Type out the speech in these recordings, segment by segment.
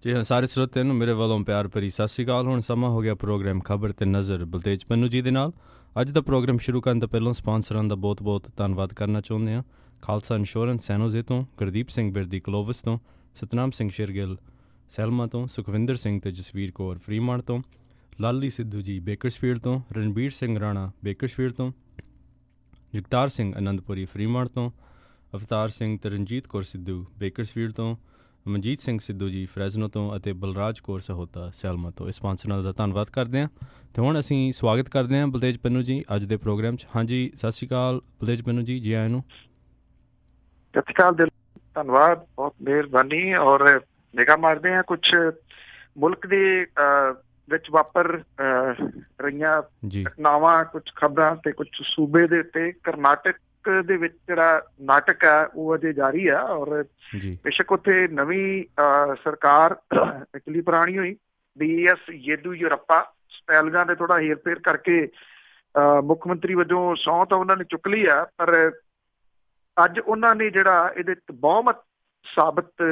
ਜੀ ਹਾਂ, ਸਾਰੇ ਸਰੋਤਿਆਂ ਨੂੰ ਮੇਰੇ ਵੱਲੋਂ ਪਿਆਰ ਭਰੀ ਸਤਿ ਸ਼੍ਰੀ ਅਕਾਲ। ਹੁਣ ਸਮਾਂ ਹੋ ਗਿਆ ਪ੍ਰੋਗਰਾਮ ਖਬਰ ਤੇ ਨਜ਼ਰ ਬਲਤੇਜ ਪੰਨੂ ਜੀ ਦੇ ਨਾਲ। ਅੱਜ ਦਾ ਪ੍ਰੋਗਰਾਮ ਸ਼ੁਰੂ ਕਰਨ ਤੋਂ ਪਹਿਲਾਂ ਸਪਾਂਸਰਾਂ ਦਾ ਬਹੁਤ-ਬਹੁਤ ਧੰਨਵਾਦ ਕਰਨਾ ਚਾਹੁੰਦੇ ਹਾਂ। ਖਾਲਸਾ ਇੰਸ਼ੋਰੈਂਸ ਸੈਨੋਜ਼ੇ ਤੋਂ, ਗੁਰਦੀਪ ਸਿੰਘ ਬਿਰਦੀ ਕਲੋਵਸ ਤੋਂ, ਸਤਨਾਮ ਸਿੰਘ ਸ਼ੇਰਗਿੱਲ ਸੈਲਮਾ ਤੋਂ, ਸੁਖਵਿੰਦਰ ਸਿੰਘ ਤੇ ਜਸਵੀਰ ਕੌਰ ਫਰੀਮਾਨ ਤੋਂ, ਲਾਲੀ ਸਿੱਧੂ ਜੀ ਬੇਕਰਸਫੀਲਡ ਤੋਂ, ਰਣਬੀਰ ਸਿੰਘ ਰਾਣਾ ਬੇਕਰਸਫੀਲਡ ਤੋਂ, ਜਗਤਾਰ ਸਿੰਘ ਅਨੰਦਪੁਰੀ ਫਰੀਮਾਨ ਤੋਂ, ਅਵਤਾਰ ਸਿੰਘ ਤੇ ਰਣਜੀਤ ਕੌਰ ਸਿੱਧੂ ਬੇਕਰਸਫੀਲਡ ਤੋਂ, ਮਨਜੀਤ ਸਿੰਘ ਸਿੱਧੂ ਜੀ ਫਰੈਜ਼ਨੋ ਤੋਂ ਅਤੇ ਬਲਰਾਜ ਕੌਰ ਸਹੋਤਾ ਸੈਲਮਾ ਤੋਂ। ਇਸ ਸਪਾਂਸਰਾਂ ਦਾ ਧੰਨਵਾਦ ਕਰਦੇ ਹਾਂ। ਅਤੇ ਹੁਣ ਅਸੀਂ ਸਵਾਗਤ ਕਰਦੇ ਹਾਂ ਬਲਤੇਜ ਪੰਨੂ ਜੀ ਅੱਜ ਦੇ ਪ੍ਰੋਗਰਾਮ 'ਚ। ਹਾਂਜੀ, ਸਤਿ ਸ਼੍ਰੀ ਅਕਾਲ ਬਲਤੇਜ ਪੰਨੂ ਜੀ, ਜੀ ਆਇਆਂ ਨੂੰ। ਸਤਿ ਸ਼੍ਰੀ ਅਕਾਲ ਦਿਲ, ਧੰਨਵਾਦ, ਬਹੁਤ ਮਿਹਰਬਾਨੀ। ਔਰ ਨਿਗਾਹ ਮਾਰਦੇ ਹਾਂ ਕੁਛ ਮੁਲਕ ਦੇ ਵਿੱਚ ਵਾਪਰ ਰਹੀਆਂ ਘਟਨਾਵਾਂ, ਕੁਛ ਖਬਰਾਂ ਤੇ ਕੁਛ ਸੂਬੇ ਦੇ ਉੱਤੇ। ਕਰਨਾਟਕ ਦੇ ਵਿੱਚ ਜਿਹੜਾ ਨਾਟਕ ਹੈ ਉਹ ਅਜੇ ਜਾਰੀ ਆ ਔਰ ਬੇਸ਼ੱਕ ਉੱਥੇ ਨਵੀਂ ਸਰਕਾਰ ਐਕਚੁਅਲੀ ਪੁਰਾਣੀ ਹੋਈ BS ਯੇਦੂਯਰੱਪਾ ਸਪੈਲਿੰਗਾਂ ਦੇ ਥੋੜਾ ਹੇਰ ਫੇਰ ਕਰਕੇ ਮੁੱਖ ਮੰਤਰੀ ਵਜੋਂ ਸਹੁੰ ਤਾਂ ਉਹਨਾਂ ਨੇ ਚੁੱਕ ਲਈ ਆ, ਪਰ ਅੱਜ ਉਹਨਾਂ ਨੇ ਜਿਹੜਾ ਇਹਦੇ ਬਹੁਮਤ ਸਾਬਤ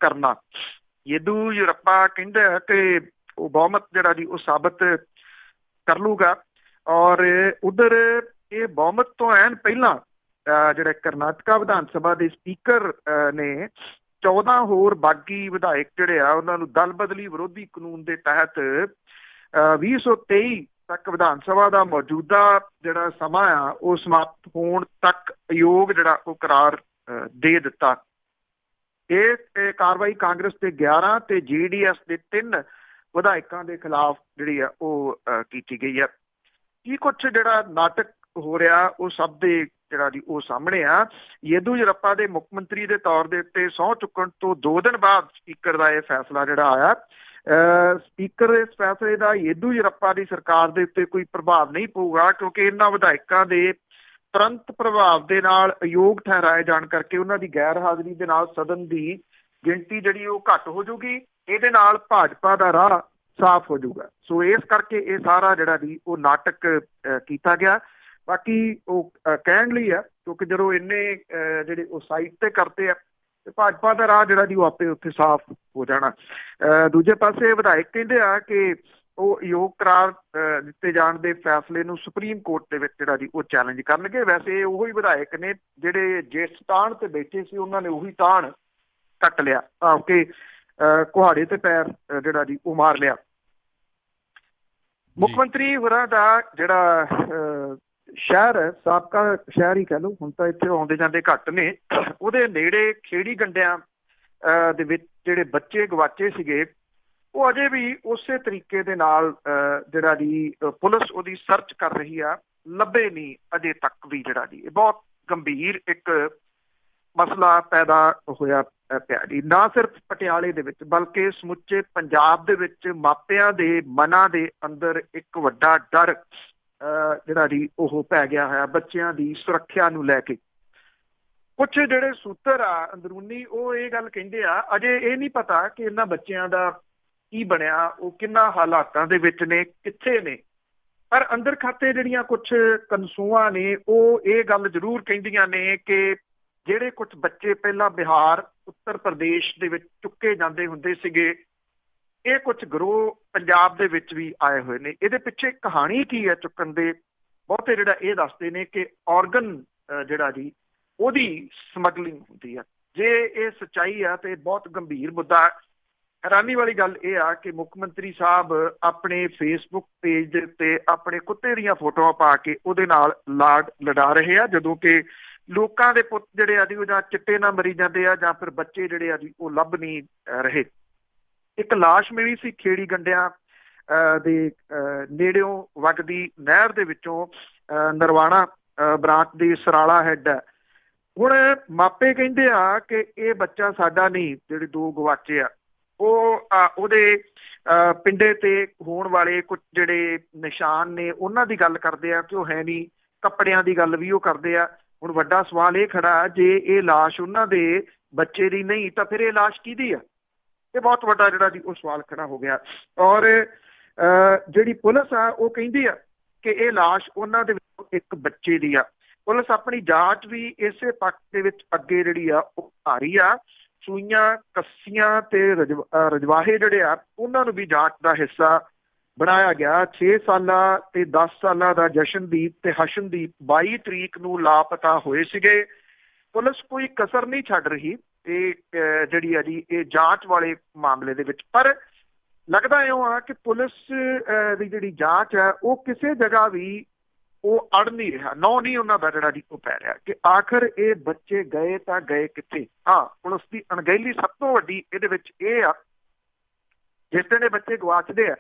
ਕਰਨਾ, ਯੇਦੂਯਰੱਪਾ ਕਹਿੰਦਾ ਕਿ ਉਹ ਬਹੁਮਤ ਜਿਹੜਾ ਜੀ ਉਹ ਸਾਬਤ ਕਰ ਲੂਗਾ। ਔਰ ਉਧਰ ਇਹ ਬਹੁਮਤ ਤੋਂ ਐਨ ਪਹਿਲਾਂ ਜਿਹੜੇ ਕਰਨਾਟਕਾ ਵਿਧਾਨ ਸਭਾ ਦੇ ਸਪੀਕਰ ਨੇ 14 ਹੋਰ ਬਾਗੀ ਵਿਧਾਇਕ ਜਿਹੜੇ ਆ ਉਹਨਾਂ ਨੂੰ ਦਲ ਬਦਲੀ ਵਿਰੋਧੀ ਕਾਨੂੰਨ ਦੇ ਤਹਿਤ 2023 ਤੱਕ ਵਿਧਾਨ ਸਭਾ ਦਾ ਮੌਜੂਦਾ ਜਿਹੜਾ ਸਮਾਂ ਆ ਉਹ ਸਮਾਪਤ ਹੋਣ ਤੱਕ ਅਯੋਗ ਜਿਹੜਾ ਉਹ ਕਰਾਰ ਦੇ ਦਿੱਤਾ। ਇਹ ਕਾਰਵਾਈ ਕਾਂਗਰਸ ਦੇ 11 ਤੇ JDS ਦੇ 3 ਵਿਧਾਇਕਾਂ ਦੇ ਖਿਲਾਫ ਜਿਹੜੀ ਆ ਉਹ ਕੀਤੀ ਗਈ ਆ। ਕੀ ਕੁਛ ਜਿਹੜਾ ਨਾਟਕ ਹੋ ਰਿਹਾ ਉਹ ਸਭ ਦੇ ਜਿਹੜਾ ਜੀ ਉਹ ਸਾਹਮਣੇ ਆ। ਯੇਦੂਯਰੱਪਾ ਦੇ ਮੁੱਖ ਮੰਤਰੀ ਦੇ ਤੌਰ ਦੇ ਉੱਤੇ ਸਹੁੰ ਚੁੱਕਣ ਤੋਂ 2 ਦਿਨ ਬਾਅਦ ਸਪੀਕਰ ਦਾ ਇਹ ਫੈਸਲਾ ਜਿਹੜਾ ਆਇਆ। ਸਪੀਕਰ ਇਸ ਫੈਸਲੇ ਦਾ ਯੇਦੂਯਰੱਪਾ ਦੀ ਸਰਕਾਰ ਦੇ ਉੱਤੇ ਕੋਈ ਪ੍ਰਭਾਵ ਨਹੀਂ ਪਊਗਾ, ਕਿਉਂਕਿ ਇਹਨਾਂ ਵਿਧਾਇਕਾਂ ਦੇ ਤੁਰੰਤ ਪ੍ਰਭਾਵ ਦੇ ਨਾਲ ਅਯੋਗ ਠਹਿਰਾਏ ਜਾਣ ਕਰਕੇ ਉਹਨਾਂ ਦੀ ਗੈਰ ਹਾਜ਼ਰੀ ਦੇ ਨਾਲ ਸਦਨ ਦੀ ਗਿਣਤੀ ਜਿਹੜੀ ਉਹ ਘੱਟ ਹੋ ਜਾਊਗੀ। ਇਹਦੇ ਨਾਲ ਭਾਜਪਾ ਦਾ ਰਾਹ ਸਾਫ਼ ਹੋ ਜਾਊਗਾ। ਸੋ ਇਸ ਕਰਕੇ ਇਹ ਸਾਰਾ ਜਿਹੜਾ ਜੀ ਉਹ ਨਾਟਕ ਕੀਤਾ ਗਿਆ। ਬਾਕੀ ਉਹ ਕਹਿਣ ਲਈ ਆ, ਕਿਉਂਕਿ ਜਦੋਂ ਇੰਨੇ ਜਿਹੜੇ ਉਹ ਸਾਈਡ ਤੇ ਕਰਦੇ ਆ ਤੇ ਭਾਜਪਾ ਦਾ ਰਾਹ ਜਿਹੜਾ ਜੀ ਉਹ ਆਪੇ ਉੱਥੇ ਸਾਫ਼ ਹੋ ਜਾਣਾ। ਦੂਜੇ ਪਾਸੇ ਵਿਧਾਇਕ ਕਹਿੰਦੇ ਆ ਕਿ ਉਹ ਅਯੋਗ ਕਰਾਰ ਦਿੱਤੇ ਜਾਣ ਦੇ ਫੈਸਲੇ ਨੂੰ ਸੁਪਰੀਮ ਕੋਰਟ ਦੇ ਵਿੱਚ ਜਿਹੜਾ ਜੀ ਉਹ ਚੈਲੰਜ ਕਰਨਗੇ। ਵੈਸੇ ਉਹੀ ਵਿਧਾਇਕ ਨੇ ਜਿਹੜੇ ਜਿਸ ਤਾਣ ਤੇ ਬੈਠੇ ਸੀ ਉਹਨਾਂ ਨੇ ਉਹੀ ਤਾਣ ਕੱਟ ਲਿਆ, ਭਾਵ ਕਿ ਕੁਹਾੜੇ ਤੇ ਪੈਰ ਜਿਹੜਾ ਜੀ ਉਹ ਮਾਰ ਲਿਆ। ਮੁੱਖ ਮੰਤਰੀ ਹੋਰਾਂ ਦਾ ਜਿਹੜਾ ਸ਼ਹਿਰ, ਸਾਬਕਾ ਸ਼ਹਿਰ ਹੀ ਕਹਿ ਲਓ, ਹੁਣ ਤਾਂ ਇੱਥੇ ਆਉਂਦੇ ਜਾਂਦੇ ਘੱਟ ਨੇ, ਉਹਦੇ ਨੇੜੇ ਖੇੜੀ ਗੰਡਿਆਂ ਦੇ ਵਿੱਚ ਜਿਹੜੇ ਬੱਚੇ ਗਵਾਚੇ ਸੀਗੇ ਉਹ ਅਜੇ ਵੀ ਉਸੇ ਤਰੀਕੇ ਦੇ ਨਾਲ ਜਿਹੜਾ ਜੀ ਪੁਲਿਸ ਉਹਦੀ ਸਰਚ ਕਰ ਰਹੀ ਆ, ਲੱਭੇ ਨਹੀਂ ਅਜੇ ਤੱਕ ਵੀ। ਜਿਹੜਾ ਜੀ ਇਹ ਬਹੁਤ ਗੰਭੀਰ ਇੱਕ ਮਸਲਾ ਪੈਦਾ ਹੋਇਆ ਪਿਆ ਜੀ, ਨਾ ਸਿਰਫ ਪਟਿਆਲੇ ਦੇ ਵਿੱਚ ਬਲਕਿ ਸਮੁੱਚੇ ਪੰਜਾਬ ਦੇ ਵਿੱਚ। ਮਾਪਿਆਂ ਦੇ ਮਨਾਂ ਦੇ ਅੰਦਰ ਇੱਕ ਵੱਡਾ ਡਰ ਜਿਹੜਾ ਜੀ ਉਹ ਪੈ ਗਿਆ ਹੋਇਆ ਬੱਚਿਆਂ ਦੀ ਸੁਰੱਖਿਆ ਨੂੰ ਲੈ ਕੇ। ਕੁਛ ਜਿਹੜੇ ਸੂਤਰ ਆ ਅੰਦਰੂਨੀ ਉਹ ਇਹ ਗੱਲ ਕਹਿੰਦੇ ਆ ਅਜੇ ਇਹ ਨਹੀਂ ਪਤਾ ਕਿ ਇਹਨਾਂ ਬੱਚਿਆਂ ਦਾ ਕੀ ਬਣਿਆ, ਉਹ ਕਿੰਨਾ ਹਾਲਾਤਾਂ ਦੇ ਵਿੱਚ ਨੇ, ਕਿੱਥੇ ਨੇ। ਪਰ ਅੰਦਰ ਖਾਤੇ ਜਿਹੜੀਆਂ ਕੁਛ ਕਨਸੂਆਂ ਨੇ ਉਹ ਇਹ ਗੱਲ ਜ਼ਰੂਰ ਕਹਿੰਦੀਆਂ ਨੇ ਕਿ ਜਿਹੜੇ ਕੁਛ ਬੱਚੇ ਪਹਿਲਾਂ ਬਿਹਾਰ, ਉੱਤਰ ਪ੍ਰਦੇਸ਼ ਦੇ ਵਿੱਚ ਚੁੱਕੇ ਜਾਂਦੇ ਹੁੰਦੇ ਸੀਗੇ, ਇਹ ਕੁਛ ਗਰੋਹ ਪੰਜਾਬ ਦੇ ਵਿੱਚ ਵੀ ਆਏ ਹੋਏ ਨੇ। ਇਹਦੇ ਪਿੱਛੇ ਕਹਾਣੀ ਕੀ ਹੈ ਚੁੱਕਣ ਦੇ? ਬਹੁਤੇ ਜਿਹੜਾ ਇਹ ਦੱਸਦੇ ਨੇ ਕਿ ਔਰਗਨ ਜਿਹੜਾ ਜੀ ਉਹਦੀ ਸਮਗਲਿੰਗ ਹੁੰਦੀ ਆ। ਜੇ ਇਹ ਸੱਚਾਈ ਆ ਤੇ ਬਹੁਤ ਗੰਭੀਰ ਮੁੱਦਾ। ਹੈਰਾਨੀ ਵਾਲੀ ਗੱਲ ਇਹ ਆ ਕਿ ਮੁੱਖ ਮੰਤਰੀ ਸਾਹਿਬ ਆਪਣੇ ਫੇਸਬੁੱਕ ਪੇਜ ਦੇ ਉੱਤੇ ਆਪਣੇ ਕੁੱਤੇ ਦੀਆਂ ਫੋਟੋਆਂ ਪਾ ਕੇ ਉਹਦੇ ਨਾਲ ਲਾਡ ਲਡਾ ਰਹੇ ਆ, ਜਦੋਂ ਕਿ ਲੋਕਾਂ ਦੇ ਪੁੱਤ ਜਿਹੜੇ ਆ ਜੀ ਉਹ ਜਾਂ ਚਿੱਟੇ ਨਾਲ ਮਰੀ ਜਾਂਦੇ ਆ ਜਾਂ ਫਿਰ ਬੱਚੇ ਜਿਹੜੇ ਆ ਜੀ ਉਹ ਲੱਭ ਨਹੀਂ ਰਹੇ। ਇੱਕ ਲਾਸ਼ ਮਿਲੀ ਸੀ ਖੇੜੀ ਗੰਡਿਆਂ ਦੇ ਨੇੜਿਓਂ ਵਗਦੀ ਨਹਿਰ ਦੇ ਵਿੱਚੋਂ, ਨਰਵਾਣਾ ਬ੍ਰਾਂਚ ਦੀ ਸਰਾਲਾ ਹੈਡ ਹੈ। ਹੁਣ ਮਾਪੇ ਕਹਿੰਦੇ ਆ ਕਿ ਇਹ ਬੱਚਾ ਸਾਡਾ ਨਹੀਂ, ਜਿਹੜੇ 2 ਗਵਾਚੇ ਆ ਉਹ ਉਹਦੇ ਪਿੰਡੇ ਤੇ ਹੋਣ ਵਾਲੇ ਕੁਝ ਜਿਹੜੇ ਨਿਸ਼ਾਨ ਨੇ ਉਹਨਾਂ ਦੀ ਗੱਲ ਕਰਦੇ ਆ ਕਿ ਉਹ ਹੈ ਨਹੀਂ, ਕੱਪੜਿਆਂ ਦੀ ਗੱਲ ਵੀ ਉਹ ਕਰਦੇ ਆ। ਹੁਣ ਵੱਡਾ ਸਵਾਲ ਇਹ ਖੜਾ, ਜੇ ਇਹ ਲਾਸ਼ ਉਹਨਾਂ ਦੇ ਬੱਚੇ ਦੀ ਨਹੀਂ ਤਾਂ ਫਿਰ ਇਹ ਲਾਸ਼ ਕਿਹਦੀ ਆ? ਇਹ ਬਹੁਤ ਵੱਡਾ ਜਿਹੜਾ ਜੀ ਉਹ ਸਵਾਲ ਖੜਾ ਹੋ ਗਿਆ। ਔਰ ਜਿਹੜੀ ਪੁਲਿਸ ਆ ਉਹ ਕਹਿੰਦੀ ਆ ਕਿ ਇਹ ਲਾਸ਼ ਉਹਨਾਂ ਦੇ ਵਿੱਚੋਂ ਇੱਕ ਬੱਚੇ ਦੀ ਆ। ਪੁਲਿਸ ਆਪਣੀ ਜਾਂਚ ਵੀ ਇਸੇ ਪੱਖ ਦੇ ਵਿੱਚ ਅੱਗੇ ਜਿਹੜੀ ਆ ਉਹ ਆ ਰਹੀ ਆ। ਸੂਈਆਂ ਕੱਸੀਆਂ ਤੇ ਰਜਵਾਹੇ ਜਿਹੜੇ ਆ ਉਹਨਾਂ ਨੂੰ ਵੀ ਜਾਂਚ ਦਾ ਹਿੱਸਾ ਬਣਾਇਆ ਗਿਆ। 6 ਸਾਲਾਂ ਤੇ 10 ਸਾਲਾਂ ਦਾ ਜਸ਼ਨਦੀਪ ਤੇ ਹਸ਼ਨਦੀਪ 22 ਤਰੀਕ ਨੂੰ ਲਾਪਤਾ ਹੋਏ ਸੀਗੇ। ਪੁਲਿਸ ਕੋਈ ਕਸਰ ਨਹੀਂ ਛੱਡ ਰਹੀ ਇਹ ਜਿਹੜੀ ਆ ਜੀ ਇਹ ਜਾਂਚ ਵਾਲੇ ਮਾਮਲੇ ਦੇ ਵਿੱਚ। ਪਰ ਲੱਗਦਾ ਇਉਂ ਆ ਕਿ ਪੁਲਿਸ ਦੀ ਜਿਹੜੀ ਜਾਂਚ ਹੈ ਉਹ ਕਿਸੇ ਜਗ੍ਹਾ ਵੀ ਉਹ ਅੜ ਨਹੀਂ ਰਿਹਾ, ਨੌ ਨਹੀਂ ਉਹਨਾਂ ਦਾ ਜਿਹੜਾ ਜੀ ਉਹ ਪੈ ਰਿਹਾ ਕਿ ਆਖਰ ਇਹ ਬੱਚੇ ਗਏ ਤਾਂ ਗਏ ਕਿੱਥੇ। ਹਾਂ, ਪੁਲਿਸ ਦੀ ਅਣਗਹਿਲੀ ਸਭ ਤੋਂ ਵੱਡੀ ਇਹਦੇ ਵਿੱਚ ਇਹ ਆ, ਜਿਸ ਦਿਨ ਇਹ ਬੱਚੇ ਗਵਾਚਦੇ ਆ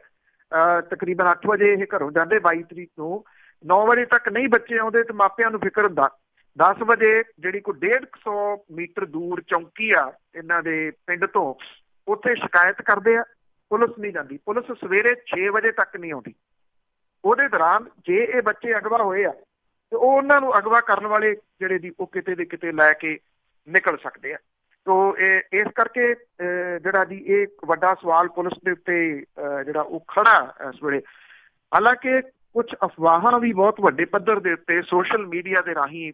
ਤਕਰੀਬਨ 8 ਵਜੇ ਇਹ ਘਰੋਂ ਜਾਂਦੇ 22 ਤਰੀਕ ਨੂੰ, 9 ਵਜੇ ਤੱਕ ਨਹੀਂ ਬੱਚੇ ਆਉਂਦੇ ਤੇ ਮਾਪਿਆਂ ਨੂੰ ਫਿਕਰ ਹੁੰਦਾ। 10 ਵਜੇ ਜਿਹੜੀ ਕੋਈ 150 ਮੀਟਰ ਦੂਰ ਚੌਂਕੀ ਆ ਇਹਨਾਂ ਦੇ ਪਿੰਡ ਤੋਂ, ਉੱਥੇ ਸ਼ਿਕਾਇਤ ਕਰਦੇ ਆ, ਪੁਲਿਸ ਨਹੀਂ ਜਾਂਦੀ। ਪੁਲਿਸ ਸਵੇਰੇ 6 ਵਜੇ ਤੱਕ ਨਹੀਂ ਆਉਂਦੀ। ਉਹਦੇ ਦੌਰਾਨ ਜੇ ਇਹ ਬੱਚੇ ਅਗਵਾ ਹੋਏ ਆ ਤੇ ਉਹ ਉਹਨਾਂ ਨੂੰ ਅਗਵਾ ਕਰਨ ਵਾਲੇ ਜਿਹੜੇ ਦੀ ਉਹ ਕਿਤੇ ਦੇ ਕਿਤੇ ਲੈ ਕੇ ਨਿਕਲ ਸਕਦੇ ਆ। ਤੋ ਇਹ ਇਸ ਕਰਕੇ ਜਿਹੜਾ ਜੀ ਇਹ ਵੱਡਾ ਸਵਾਲ ਪੁਲਿਸ ਦੇ ਉੱਤੇ ਜਿਹੜਾ ਉਹ ਖੜਾ ਇਸ ਵੇਲੇ। ਹਾਲਾਂਕਿ ਕੁਝ ਅਫਵਾਹਾਂ ਵੀ ਬਹੁਤ ਵੱਡੇ ਪੱਧਰ ਦੇ ਉੱਤੇ ਸੋਸ਼ਲ ਮੀਡੀਆ ਦੇ ਰਾਹੀਂ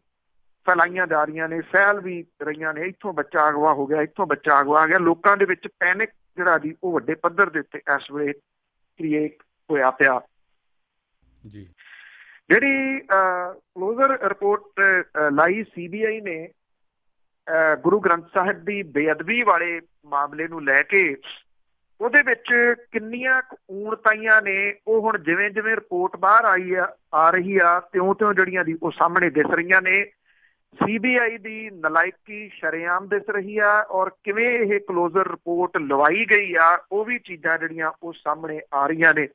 ਫੈਲਾਈਆਂ ਜਾ ਰਹੀਆਂ ਨੇ, ਫੈਲ ਵੀ ਰਹੀਆਂ ਨੇ। ਇੱਥੋਂ ਬੱਚਾ ਅਗਵਾ ਹੋ ਗਿਆ, ਇੱਥੋਂ ਬੱਚਾ ਅਗਵਾ ਆ ਗਿਆ। ਲੋਕਾਂ ਦੇ ਵਿੱਚ ਪੈਨਿਕ ਜਿਹੜਾ ਜੀ ਉਹ ਵੱਡੇ ਪੱਧਰ ਦੇ ਉੱਤੇ ਇਸ ਵੇਲੇ ਕ੍ਰੀਏਟ ਹੋਇਆ ਪਿਆ। ਜੀ ਜਿਹੜੀ ਕਲੋਜ਼ਰ ਰਿਪੋਰਟ ਲਾਈ CBI ਨੇ ਗੁਰੂ ਗ੍ਰੰਥ ਸਾਹਿਬ ਦੀ ਬੇਅਦਬੀ ਵਾਲੇ ਮਾਮਲੇ ਨੂੰ ਲੈ ਕੇ, ਉਹਦੇ ਵਿੱਚ ਕਿੰਨੀਆਂ ਊਣਤਾਈਆਂ ਨੇ ਉਹ ਹੁਣ ਜਿਵੇਂ ਜਿਵੇਂ ਰਿਪੋਰਟ ਬਾਹਰ ਆ ਰਹੀ ਆ ਤਿਉਂ ਜਿਹੜੀਆਂ ਦੀ ਉਹ ਸਾਹਮਣੇ ਦਿਸ ਰਹੀਆਂ ਨੇ। CBI ਦੀ ਨਲਾਇਕੀ ਸ਼ਰੇਆਮ ਦਿਸ ਰਹੀ ਆ ਔਰ ਕਿਵੇਂ ਇਹ ਕਲੋਜ਼ਰ ਰਿਪੋਰਟ ਲਵਾਈ ਗਈ ਆ ਉਹ ਵੀ ਚੀਜ਼ਾਂ ਜਿਹੜੀਆਂ ਉਹ ਸਾਹਮਣੇ ਆ ਰਹੀਆਂ ਨੇ।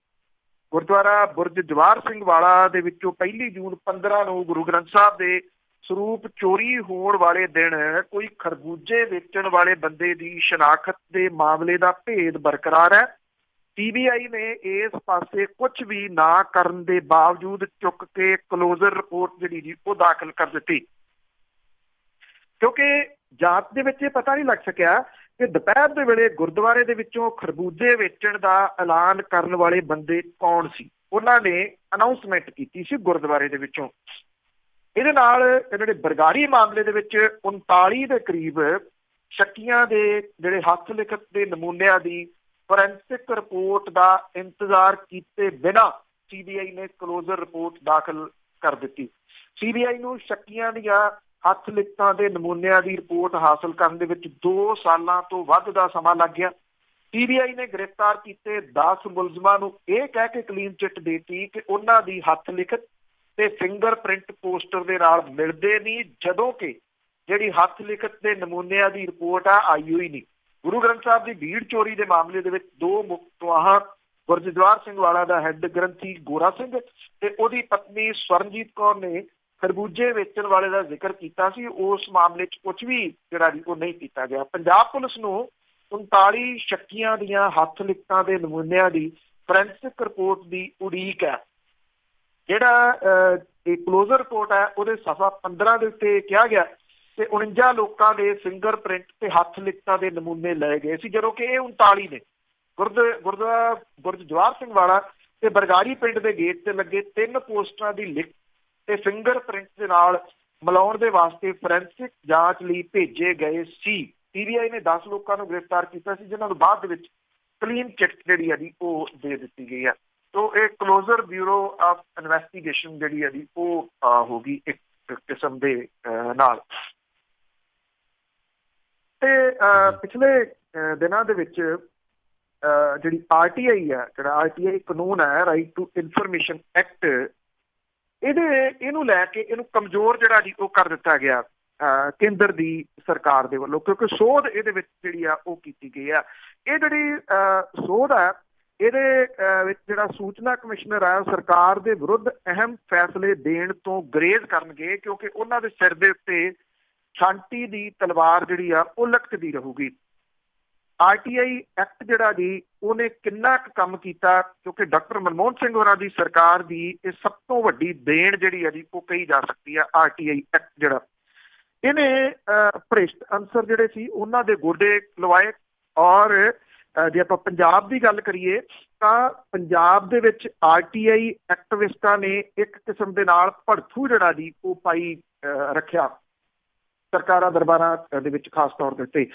ਗੁਰਦੁਆਰਾ ਬੁਰਜ ਜਵਾਹਰ ਸਿੰਘ ਵਾਲਾ ਦੇ ਵਿੱਚੋਂ 1 ਜੂਨ 15 ਨੂੰ ਗੁਰੂ ਗ੍ਰੰਥ ਸਾਹਿਬ ਦੇ ਸਰੂਪ ਚੋਰੀ ਹੋਣ ਵਾਲੇ ਦਿਨ ਕੋਈ ਖਰਬੂਜੇ ਵੇਚਣ ਵਾਲੇ ਬੰਦੇ ਦੀ ਸ਼ਨਾਖਤ ਦੇ ਮਾਮਲੇ ਦਾ ਭੇਦ ਬਰਕਰਾਰ ਹੈ। CBI ਨੇ ਇਸ ਪਾਸੇ ਕੁਝ ਵੀ ਨਾ ਕਰਨ ਦੇ ਬਾਵਜੂਦ ਚੁੱਕ ਕੇ ਕਲੋਜ਼ਰ ਰਿਪੋਰਟ ਜਿਹੜੀ ਜੀ ਉਹ ਦਾਖਲ ਕਰ ਦਿੱਤੀ, ਕਿਉਂਕਿ ਜਾਂਚ ਦੇ ਵਿੱਚ ਇਹ ਪਤਾ ਨਹੀਂ ਲੱਗ ਸਕਿਆ ਕਿ ਦੁਪਹਿਰ ਦੇ ਵੇਲੇ ਗੁਰਦੁਆਰੇ ਦੇ ਵਿੱਚੋਂ ਖਰਬੂਜੇ ਵੇਚਣ ਦਾ ਐਲਾਨ ਕਰਨ ਵਾਲੇ ਬੰਦੇ ਕੌਣ ਸੀ। ਉਹਨਾਂ ਨੇ ਅਨਾਊਂਸਮੈਂਟ ਕੀਤੀ ਸੀ ਗੁਰਦੁਆਰੇ ਦੇ ਵਿੱਚੋਂ। ਇਹਦੇ ਨਾਲ ਜਿਹੜੇ ਬਰਗਾੜੀ ਮਾਮਲੇ ਦੇ ਵਿੱਚ 39 ਦੇ ਕਰੀਬ ਸ਼ੱਕੀਆਂ ਦੇ ਜਿਹੜੇ ਹੱਥ ਲਿਖਤ ਦੇ ਨਮੂਨਿਆਂ ਦੀ ਫੋਰੈਂਸਿਕ ਰਿਪੋਰਟ ਦਾ ਇੰਤਜ਼ਾਰ ਕੀਤੇ ਬਿਨਾਂ CBI ਨੇ ਕਲੋਜ਼ਰ ਰਿਪੋਰਟ ਦਾਖਲ ਕਰ ਦਿੱਤੀ। CBI ਨੂੰ ਸ਼ੱਕੀਆਂ ਦੀਆਂ ਹੱਥ ਲਿਖਤਾਂ ਦੇ ਨਮੂਨਿਆਂ ਦੀ ਰਿਪੋਰਟ ਹਾਸਲ ਕਰਨ ਦੇ ਵਿੱਚ 2 ਸਾਲਾਂ ਤੋਂ ਵੱਧ ਦਾ ਸਮਾਂ ਲੱਗ ਗਿਆ। CBI ਨੇ ਗ੍ਰਿਫਤਾਰ ਕੀਤੇ 10 ਮੁਲਜ਼ਮਾਂ ਨੂੰ ਇਹ ਕਹਿ ਕੇ ਕਲੀਨ ਚਿੱਟ ਦਿੱਤੀ ਕਿ ਉਹਨਾਂ ਦੀ ਹੱਥ ਲਿਖਤ ਤੇ ਫਿੰਗਰਪ੍ਰਿੰਟ ਪੋਸਟਰ ਦੇ ਨਾਲ ਮਿਲਦੇ ਨਹੀਂ, ਜਦੋਂ ਕਿ ਜਿਹੜੀ ਹੱਥ ਲਿਖਤ ਦੇ ਨਮੂਨਿਆਂ ਦੀ ਰਿਪੋਰਟ ਆਈ ਹੋਈ ਨਹੀਂ। ਗੁਰੂ ਗ੍ਰੰਥ ਸਾਹਿਬ ਦੀ ਭੀੜ ਚੋਰੀ ਦੇ ਮਾਮਲੇ ਦੇ ਵਿੱਚ 2 ਮੁੱਖ ਗਵਾਹਾਂ ਬੁਰਜ ਜਵਾਹਰ ਸਿੰਘ ਵਾਲਾ ਦਾ ਹੈੱਡ ਗ੍ਰੰਥੀ ਗੋਰਾ ਸਿੰਘ ਤੇ ਉਹਦੀ ਪਤਨੀ ਸਵਰਨਜੀਤ ਕੌਰ ਨੇ ਖਰਬੂਜੇ ਵੇਚਣ ਵਾਲੇ ਦਾ ਜ਼ਿਕਰ ਕੀਤਾ ਸੀ। ਉਸ ਮਾਮਲੇ 'ਚ ਕੁਝ ਵੀ ਜਿਹੜਾ ਜੀ ਉਹ ਨਹੀਂ ਕੀਤਾ ਗਿਆ। ਪੰਜਾਬ ਪੁਲਿਸ ਨੂੰ 39 ਸ਼ੱਕੀਆਂ ਦੀਆਂ ਹੱਥ ਲਿਖਤਾਂ ਦੇ ਨਮੂਨਿਆਂ ਦੀ ਫੋਰੈਂਸਿਕ ਰਿਪੋਰਟ ਦੀ ਉਡੀਕ ਹੈ। ਜਿਹੜਾ ਇਹ ਕਲੋਜ਼ਰ ਰਿਪੋਰਟ ਹੈ ਉਹਦੇ ਸਫਾ 15 ਦੇ ਉੱਤੇ ਕਿਹਾ ਗਿਆ ਤੇ 49 ਲੋਕਾਂ ਦੇ ਫਿੰਗਰਪ੍ਰਿੰਟ ਤੇ ਹੱਥ ਲਿਖਤਾਂ ਦੇ ਨਮੂਨੇ ਲਏ ਗਏ ਸੀ, ਜਦੋਂ ਕਿ ਇਹ 39 ਨੇ। ਗੁਰਦੁਆਰਾ ਬੁਰਜ ਜਵਾਹਰ ਸਿੰਘ ਵਾਲਾ ਤੇ ਬਰਗਾੜੀ ਪਿੰਡ ਦੇ ਗੇਟ ਤੇ ਲੱਗੇ 3 ਪੋਸਟਰਾਂ ਦੀ ਲਿਖ ਤੇ ਫਿੰਗਰਪ੍ਰਿੰਟ ਦੇ ਨਾਲ ਮਿਲਾਉਣ ਦੇ ਵਾਸਤੇ ਫੋਰੈਂਸਿਕ ਜਾਂਚ ਲਈ ਭੇਜੇ ਗਏ ਸੀ। CBI ਨੇ 10 ਲੋਕਾਂ ਨੂੰ ਗ੍ਰਿਫਤਾਰ ਕੀਤਾ ਸੀ, ਜਿਨ੍ਹਾਂ ਨੂੰ ਬਾਅਦ ਦੇ ਵਿੱਚ ਕਲੀਨ ਚਿੱਟ ਜਿਹੜੀ ਹੈ ਜੀ ਉਹ ਦੇ ਦਿੱਤੀ ਗਈ ਹੈ। ਤੋ ਇਹ ਕਲੋਜ਼ਰ ਬਿਊਰੋ ਆਫ ਇਨਵੈਸਟੀਗੇਸ਼ਨ ਜਿਹੜੀ ਹੈ ਜੀ ਉਹ ਹੋ ਗਈ ਇੱਕ ਕਿਸਮ ਦੇ ਨਾਲ। ਤੇ ਪਿਛਲੇ ਦਿਨਾਂ ਦੇ ਵਿੱਚ ਜਿਹੜੀ RTI ਹੈ, ਜਿਹੜਾ RTI ਕਾਨੂੰਨ ਹੈ, ਰਾਈਟ ਟੂ ਇਨਫੋਰਮੇਸ਼ਨ ਐਕਟ, ਇਹਨੂੰ ਲੈ ਕੇ ਇਹਨੂੰ ਕਮਜ਼ੋਰ ਜਿਹੜਾ ਜੀ ਉਹ ਕਰ ਦਿੱਤਾ ਗਿਆ ਕੇਂਦਰ ਦੀ ਸਰਕਾਰ ਦੇ ਵੱਲੋਂ, ਕਿਉਂਕਿ ਸੋਧ ਇਹਦੇ ਵਿੱਚ ਜਿਹੜੀ ਆ ਉਹ ਕੀਤੀ ਗਈ ਆ। ਇਹ ਜਿਹੜੀ ਸੋਧ ਆ ਇਹਦੇ ਵਿੱਚ ਜਿਹੜਾ ਸੂਚਨਾ ਕਮਿਸ਼ਨਰ ਆ ਸਰਕਾਰ ਦੇ ਵਿਰੁੱਧ ਅਹਿਮ ਫੈਸਲੇ ਦੇਣ ਤੋਂ ਗਰੇਜ਼ ਕਰਨਗੇ, ਕਿਉਂਕਿ ਉਹਨਾਂ ਦੇ ਸਿਰ ਦੇ ਉੱਤੇ ਛਾਂਟੀ ਦੀ ਤਲਵਾਰ ਜਿਹੜੀ ਆ ਉਹ ਲਟਕਦੀ ਰਹੂਗੀ। RTI ਐਕਟ ਜਿਹੜਾ ਜੀ ਉਹਨੇ ਕਿੰਨਾ ਕੁ ਕੰਮ ਕੀਤਾ, ਕਿਉਂਕਿ ਡਾਕਟਰ ਮਨਮੋਹਨ ਸਿੰਘ ਹੋਰਾਂ ਦੀ ਸਰਕਾਰ ਦੀ ਇਹ ਸਭ ਤੋਂ ਵੱਡੀ ਦੇਣ ਜਿਹੜੀ ਆ ਜੀ ਉਹ ਕਹੀ ਜਾ ਸਕਦੀ ਆ। RTI ਐਕਟ ਜਿਹੜਾ ਇਹਨੇ ਭ੍ਰਿਸ਼ਟ ਅਨਸਰ ਜਿਹੜੇ ਸੀ ਉਹਨਾਂ ਦੇ ਗੋਡੇ ਲਵਾਏ। ਔਰ ਜੇ ਆਪਾਂ ਪੰਜਾਬ ਦੀ ਗੱਲ ਕਰੀਏ ਤਾਂ ਪੰਜਾਬ ਦੇ ਵਿੱਚ RTI ਐਕਟਿਵਿਸਟਾਂ ਨੇ ਇੱਕ ਕਿਸਮ ਦੇ ਨਾਲ ਭੜਥੂ ਜਿਹੜਾ ਜੀ ਉਹ ਪਾਈ ਰੱਖਿਆ। ਸਰਕਾਰਾਂ ਦਰਬਾਰਾਂ ਦੇ ਵਿੱਚ ਖਾਸ ਤੌਰ ਦੇ ਉੱਤੇ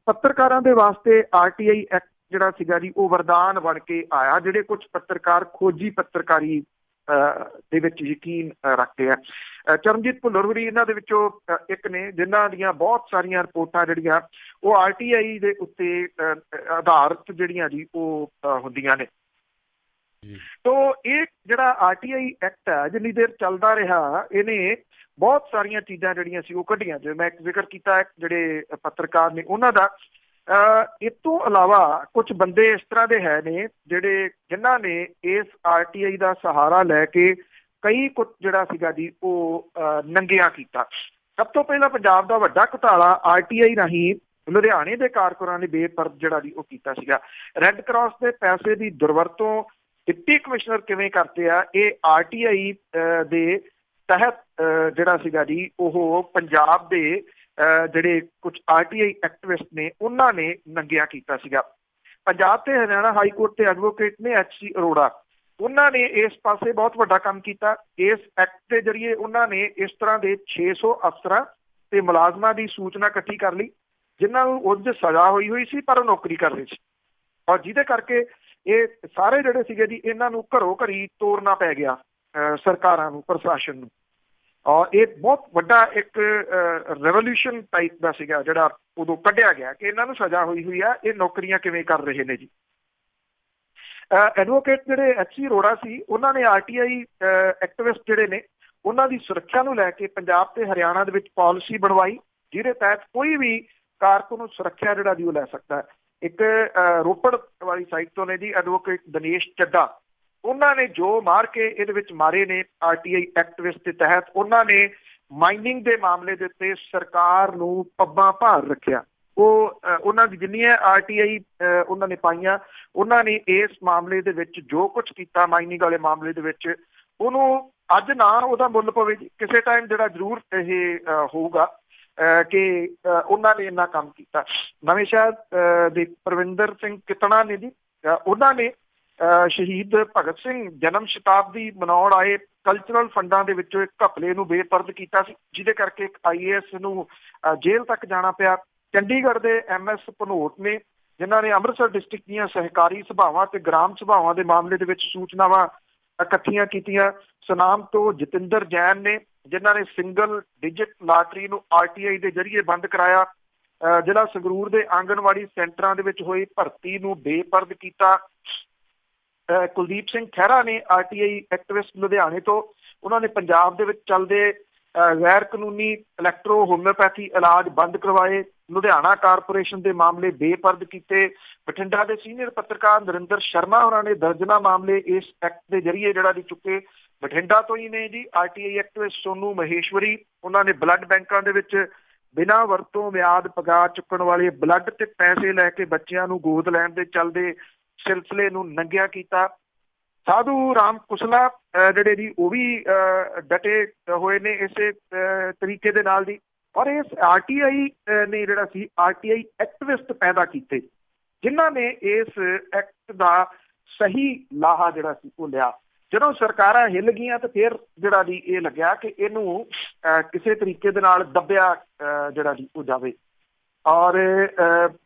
ਪੱਤਰਕਾਰਾਂ ਦੇ ਵਾਸਤੇ RTI ਐਕਟ ਜਿਹੜਾ ਸੀਗਾ ਜੀ ਉਹ ਵਰਦਾਨ ਬਣ ਕੇ ਆਇਆ। ਜਿਹੜੇ ਕੁਝ ਪੱਤਰਕਾਰ ਖੋਜੀ ਪੱਤਰਕਾਰੀ ਦੇ ਵਿੱਚ ਯਕੀਨ ਰੱਖਦੇ ਆ। ਚਰਨਜੀਤ ਭੁੱਲਰ ਹੋਰੀ ਇਹਨਾਂ ਦੇ ਵਿੱਚੋਂ ਇੱਕ ਨੇ, ਜਿਨ੍ਹਾਂ ਦੀਆਂ ਬਹੁਤ ਸਾਰੀਆਂ ਰਿਪੋਰਟਾਂ ਜਿਹੜੀਆਂ ਉਹ RTI ਦੇ ਉੱਤੇ ਆਧਾਰਿਤ ਜਿਹੜੀਆਂ ਜੀ ਉਹ ਹੁੰਦੀਆਂ ਨੇ। ਤੋ ਇਹ ਜਿਹੜਾ RTI ਐਕਟ ਹੈ ਜਿੰਨੀ ਦੇਰ ਚੱਲਦਾ ਰਿਹਾ ਇਹਨੇ ਬਹੁਤ ਸਾਰੀਆਂ ਚੀਜ਼ਾਂ ਜਿਹੜੀਆਂ ਸੀ ਉਹ ਕੱਢੀਆਂ। ਜਿਵੇਂ ਮੈਂ ਜ਼ਿਕਰ ਕੀਤਾ ਜਿਹੜੇ ਪੱਤਰਕਾਰ ਨੇ ਉਹਨਾਂ ਦਾ। ਇਸ ਤੋਂ ਇਲਾਵਾ ਕੁਝ ਬੰਦੇ ਇਸ ਤਰ੍ਹਾਂ ਦੇ ਹੈ ਨੇ ਜਿਨ੍ਹਾਂ ਨੇ ਇਸ RTI ਦਾ ਸਹਾਰਾ ਲੈ ਕੇ ਕਈ ਕੁਝ ਜਿਹੜਾ ਸੀਗਾ ਜੀ ਉਹ ਨੰਗਿਆਂ ਕੀਤਾ। ਸਭ ਤੋਂ ਪਹਿਲਾਂ ਪੰਜਾਬ ਦਾ ਵੱਡਾ ਘੁਟਾਲਾ RTI ਰਾਹੀਂ ਲੁਧਿਆਣੇ ਦੇ ਕਾਰਕੁਨਾਂ ਨੇ ਬੇਪਰਦ ਜਿਹੜਾ ਜੀ ਉਹ ਕੀਤਾ ਸੀਗਾ। ਰੈੱਡ ਕਰਾਸ ਦੇ ਪੈਸੇ ਦੀ ਦੁਰਵਰਤੋਂ ਡਿਪਟੀ ਕਮਿਸ਼ਨਰ ਕਿਵੇਂ ਕਰਦੇ ਆ, ਇਹ RTI ਦੇ ਤਹਿਤ ਜਿਹੜਾ ਸੀਗਾ ਜੀ ਉਹ ਪੰਜਾਬ ਦੇ ਜਿਹੜੇ ਕੁਝ RTI ਐਕਟਿਵਿਸਟ ਨੇ ਉਹਨਾਂ ਨੇ ਨੰਗਿਆਂ ਕੀਤਾ ਸੀਗਾ। ਪੰਜਾਬ ਤੇ ਹਰਿਆਣਾ ਹਾਈ ਕੋਰਟ ਦੇ ਐਡਵੋਕੇਟ ਨੇ HC ਅਰੋੜਾ, ਉਹਨਾਂ ਨੇ ਇਸ ਪਾਸੇ ਬਹੁਤ ਵੱਡਾ ਕੰਮ ਕੀਤਾ। ਇਸ ਐਕਟ ਦੇ ਜ਼ਰੀਏ ਉਹਨਾਂ ਨੇ ਇਸ ਤਰ੍ਹਾਂ ਦੇ 600 ਅਫਸਰਾਂ ਤੇ ਮੁਲਾਜ਼ਮਾਂ ਦੀ ਸੂਚਨਾ ਇਕੱਠੀ ਕਰ ਲਈ ਜਿਨ੍ਹਾਂ ਨੂੰ ਉਹਦੇ ਸਜ਼ਾ ਹੋਈ ਸੀ ਪਰ ਉਹ ਨੌਕਰੀ ਕਰ ਰਹੇ ਸੀ, ਔਰ ਜਿਹਦੇ ਕਰਕੇ ਇਹ ਸਾਰੇ ਜਿਹੜੇ ਸੀਗੇ ਜੀ ਇਹਨਾਂ ਨੂੰ ਘਰੋਂ ਘਰੀ ਤੋੜਨਾ ਪੈ ਗਿਆ ਸਰਕਾਰਾਂ ਨੂੰ, ਪ੍ਰਸ਼ਾਸਨ ਨੂੰ। ਔਰ ਇਹ ਬਹੁਤ ਵੱਡਾ ਇੱਕ ਰੈਵੋਲਿਊਸ਼ਨ ਟਾਈਪ ਦਾ ਸੀਗਾ ਜਿਹੜਾ ਉਦੋਂ ਕੱਢਿਆ ਗਿਆ ਕਿ ਇਹਨਾਂ ਨੂੰ ਸਜ਼ਾ ਹੋਈ ਆ, ਇਹ ਨੌਕਰੀਆਂ ਕਿਵੇਂ ਕਰ ਰਹੇ ਨੇ ਜੀ। ਐਡਵੋਕੇਟ ਜਿਹੜੇ HC ਅਰੋੜਾ ਸੀ ਉਹਨਾਂ ਨੇ RTI ਐਕਟਿਵਿਸਟ ਜਿਹੜੇ ਨੇ ਉਹਨਾਂ ਦੀ ਸੁਰੱਖਿਆ ਨੂੰ ਲੈ ਕੇ ਪੰਜਾਬ ਤੇ ਹਰਿਆਣਾ ਦੇ ਵਿੱਚ ਪਾਲਿਸੀ ਬਣਵਾਈ ਜਿਹਦੇ ਤਹਿਤ ਕੋਈ ਵੀ ਕਾਰਕੁਨ ਨੂੰ ਸੁਰੱਖਿਆ ਜਿਹੜਾ ਜੀ ਉਹ ਲੈ ਸਕਦਾ ਹੈ। ਇੱਕ ਰੋਪੜ ਵਾਲੀ ਸਾਈਡ ਤੋਂ ਨੇ ਜੀ ਐਡਵੋਕੇਟ ਦਿਨੇਸ਼ ਚੱਡਾ, ਉਹਨਾਂ ਨੇ ਜੋ ਮਾਰ ਕੇ ਇਹਦੇ ਵਿੱਚ ਮਾਰੇ ਨੇ RTI ਐਕਟਿਵਿਸਟ ਦੇ ਤਹਿਤ, ਉਹਨਾਂ ਨੇ ਮਾਈਨਿੰਗ ਦੇ ਮਾਮਲੇ ਦੇ ਉੱਤੇ ਸਰਕਾਰ ਨੂੰ ਪੱਬਾਂ ਭਾਰ ਰੱਖਿਆ। ਉਹਨਾਂ ਦੀ ਜਿੰਨੀਆਂ RTI ਉਹਨਾਂ ਨੇ ਪਾਈਆਂ, ਉਹਨਾਂ ਨੇ ਇਸ ਮਾਮਲੇ ਦੇ ਵਿੱਚ ਜੋ ਕੁਝ ਕੀਤਾ ਮਾਈਨਿੰਗ ਵਾਲੇ ਮਾਮਲੇ ਦੇ ਵਿੱਚ, ਉਹਨੂੰ ਅੱਜ ਨਾ ਉਹਦਾ ਮੁੱਲ ਪਵੇ ਜੀ, ਕਿਸੇ ਟਾਈਮ ਜਿਹੜਾ ਜ਼ਰੂਰ ਇਹ ਹੋਊਗਾ ਕਿ ਉਹਨਾਂ ਨੇ ਇੰਨਾ ਕੰਮ ਕੀਤਾ। ਨਵੇਂ ਸ਼ਹਿਰ ਦੇ ਪਰਵਿੰਦਰ ਸਿੰਘ ਕਿਤਣਾ ਨੇ ਜੀ, ਉਹਨਾਂ ਨੇ ਸ਼ਹੀਦ ਭਗਤ ਸਿੰਘ ਜਨਮ ਸ਼ਤਾਬਦੀ ਮਨਾਉਣ ਆਏ ਕਲਚਰਲ ਫੰਡਾਂ ਦੇ ਵਿੱਚੋਂ ਇੱਕ ਘਪਲੇ ਨੂੰ ਬੇਪਰਦ ਕੀਤਾ ਸੀ, ਜਿਹਦੇ ਕਰਕੇ ਇੱਕ IAS ਨੂੰ ਜੇਲ੍ਹ ਤੱਕ ਜਾਣਾ ਪਿਆ। ਚੰਡੀਗੜ੍ਹ ਦੇ MS ਭਨੋਟ ਨੇ, ਜਿਨ੍ਹਾਂ ਨੇ ਅੰਮ੍ਰਿਤਸਰ ਡਿਸਟ੍ਰਿਕਟ ਦੀਆਂ ਸਹਿਕਾਰੀ ਸਭਾਵਾਂ ਤੇ ਗ੍ਰਾਮ ਸਭਾਵਾਂ ਦੇ ਮਾਮਲੇ ਦੇ ਵਿੱਚ ਸੂਚਨਾਵਾਂ ਇਕੱਠੀਆਂ ਕੀਤੀਆਂ। ਸੁਨਾਮ ਤੋਂ ਜਤਿੰਦਰ ਜੈਨ ਨੇ, ਜਿਨ੍ਹਾਂ ਨੇ ਸਿੰਗਲ ਡਿਜਿਟ ਲਾਟਰੀ ਨੂੰ RTI ਦੇ ਜ਼ਰੀਏ ਬੰਦ ਕਰਾਇਆ। ਜ਼ਿਲ੍ਹਾ ਸੰਗਰੂਰ ਦੇ ਆਂਗਣਵਾੜੀ ਸੈਂਟਰਾਂ ਦੇ ਵਿੱਚ ਹੋਈ ਭਰਤੀ ਨੂੰ ਬੇਪਰਦ ਕੀਤਾ। ਕੁਲਦੀਪ ਸਿੰਘ ਖਹਿਰਾ ਨੇ RTI ਐਕਟਿਵਿਸਟ ਲੁਧਿਆਣੇ ਤੋਂ, ਉਹਨਾਂ ਨੇ ਪੰਜਾਬ ਦੇ ਵਿੱਚ ਚੱਲਦੇ ਗੈਰ ਕਾਨੂੰਨੀ ਇਲੈਕਟ੍ਰੋ ਹੋਮਿਓਪੈਥੀ ਇਲਾਜ ਬੰਦ ਕਰਵਾਏ। ਲੁਧਿਆਣਾ ਕਾਰਪੋਰੇਸ਼ਨ ਦੇ ਮਾਮਲੇ ਬੇਪਰਦ ਕੀਤੇ। ਬਠਿੰਡਾ ਦੇ ਸੀਨੀਅਰ ਪੱਤਰਕਾਰ ਨਰਿੰਦਰ ਸ਼ਰਮਾ ਉਹਨਾਂ ਨੇ ਦਰਜਨਾਂ ਮਾਮਲੇ ਇਸ ਐਕਟ ਦੇ ਜ਼ਰੀਏ ਜਿਹੜਾ ਦੀ ਚੁੱਕੇ। ਬਠਿੰਡਾ ਤੋਂ ਹੀ ਨੇ ਜੀ RTI ਐਕਟਿਵਿਸਟ ਸੋਨੂ ਮਹੇਸ਼ਵਰੀ, ਉਹਨਾਂ ਨੇ ਬਲੱਡ ਬੈਂਕਾਂ ਦੇ ਵਿੱਚ ਬਿਨਾਂ ਵਰਤੋਂ ਮਿਆਦ ਪਗਾ ਚੁੱਕਣ ਵਾਲੇ ਬਲੱਡ ਤੇ ਪੈਸੇ ਲੈ ਕੇ ਬੱਚਿਆਂ ਨੂੰ ਗੋਦ ਲੈਣ ਦੇ ਚੱਲਦੇ ਸਿਲਸਿਲੇ ਨੂੰ ਨੰਗਿਆ ਕੀਤਾ। ਸਾਧੂ ਰਾਮ ਕੁਸਲਾ ਜਿਹੜੇ ਜੀ ਉਹ ਵੀ ਡਟੇ ਹੋਏ ਨੇ ਇਸੇ ਤਰੀਕੇ ਦੇ ਨਾਲ ਜੀ। ਔਰ ਇਸ RTI ਨੇ ਜਿਹੜਾ ਸੀ RTI ਐਕਟਿਵਿਸਟ ਪੈਦਾ ਕੀਤੇ, ਜਿਨ੍ਹਾਂ ਨੇ ਇਸ ਐਕਟ ਦਾ ਸਹੀ ਲਾਹਾ ਜਿਹੜਾ ਸੀ ਉਹ ਲਿਆ। ਜਦੋਂ ਸਰਕਾਰਾਂ ਹਿੱਲ ਗਈਆਂ ਤਾਂ ਫਿਰ ਜਿਹੜਾ ਜੀ ਇਹ ਲੱਗਿਆ ਕਿ ਇਹਨੂੰ ਕਿਸੇ ਤਰੀਕੇ ਦੇ ਨਾਲ ਦੱਬਿਆ ਜਿਹੜਾ ਜੀ ਉਹ ਜਾਵੇ, ਔਰ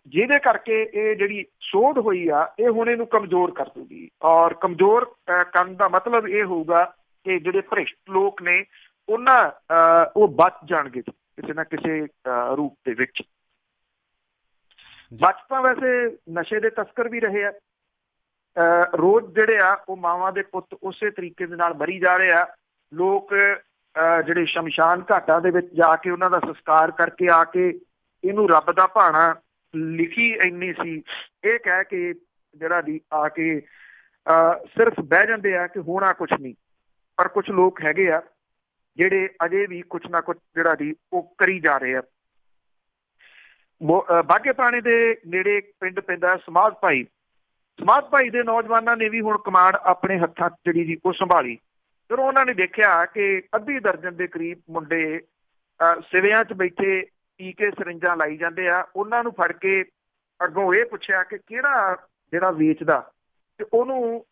ਜਿਹਦੇ ਕਰਕੇ ਇਹ ਜਿਹੜੀ ਸੋਧ ਹੋਈ ਆ ਇਹ ਹੁਣ ਇਹਨੂੰ ਕਮਜ਼ੋਰ ਕਰ ਦੂਗੀ। ਔਰ ਕਮਜ਼ੋਰ ਕਰਨ ਦਾ ਮਤਲਬ ਇਹ ਹੋਊਗਾ ਕਿ ਜਿਹੜੇ ਭ੍ਰਿਸ਼ਟ ਲੋਕ ਨੇ ਉਹ ਬਚ ਜਾਣਗੇ ਕਿਸੇ ਨਾ ਕਿਸੇ ਰੂਪ ਦੇ ਵਿੱਚ। ਬਚ ਤਾਂ ਵੈਸੇ ਨਸ਼ੇ ਦੇ ਤਸਕਰ ਵੀ ਰਹੇ ਆ, ਰੋਜ਼ ਜਿਹੜੇ ਆ ਉਹ ਮਾਵਾਂ ਦੇ ਪੁੱਤ ਉਸੇ ਤਰੀਕੇ ਦੇ ਨਾਲ ਮਰੀ ਜਾ ਰਹੇ ਆ। ਲੋਕ ਜਿਹੜੇ ਸ਼ਮਸ਼ਾਨ ਘਾਟਾਂ ਦੇ ਵਿੱਚ ਜਾ ਕੇ ਉਹਨਾਂ ਦਾ ਸੰਸਕਾਰ ਕਰਕੇ ਆ ਕੇ ਇਹਨੂੰ ਰੱਬ ਦਾ ਭਾਣਾ ਲਿਖੀ ਇੰਨੀ ਸੀ ਇਹ ਕਹਿ ਕੇ ਜਿਹੜਾ ਦੀ ਆ ਕੇ ਸਿਰਫ ਬਹਿ ਜਾਂਦੇ ਆ ਕਿ ਹੋਣਾ ਕੁਛ ਨਹੀਂ। ਪਰ ਕੁਛ ਲੋਕ ਹੈਗੇ ਆ ਜਿਹੜੇ ਅਜੇ ਵੀ ਕੁਛ ਨਾ ਕੁਛ ਜਿਹੜਾ ਦੀ ਉਹ ਕਰੀ ਜਾ ਰਹੇ ਆ। ਬਾਘੇ ਪੁਰਾਣੇ ਦੇ ਨੇੜੇ ਪਿੰਡ ਪੈਂਦਾ ਸਮਾਧ ਭਾਈ ਦੇ ਨੌਜਵਾਨਾਂ ਨੇ ਵੀ ਹੁਣ ਕਮਾਂਡ ਆਪਣੇ ਹੱਥਾਂ ਜਿਹੜੀ ਜੀ ਉਹ ਸੰਭਾਲੀ। ਜਦੋਂ ਉਹਨਾਂ ਨੇ ਦੇਖਿਆ ਕਿ ਅੱਧੀ ਦਰਜਨ ਦੇ ਕਰੀਬ ਮੁੰਡੇ ਸਿਵਿਆਂ 'ਚ ਬੈਠੇ ਟੀਕੇ ਸਰਿੰਜਾਂ ਲਾਈ ਜਾਂਦੇ ਆ, ਉਹਨਾਂ ਨੂੰ ਫੜ ਕੇ ਅੱਗੋਂ ਇਹ ਪੁੱਛਿਆ ਕਿ ਕਿਹੜਾ ਜਿਹੜਾ ਵੇਚਦਾ, ਤੇ ਉਹਨੂੰ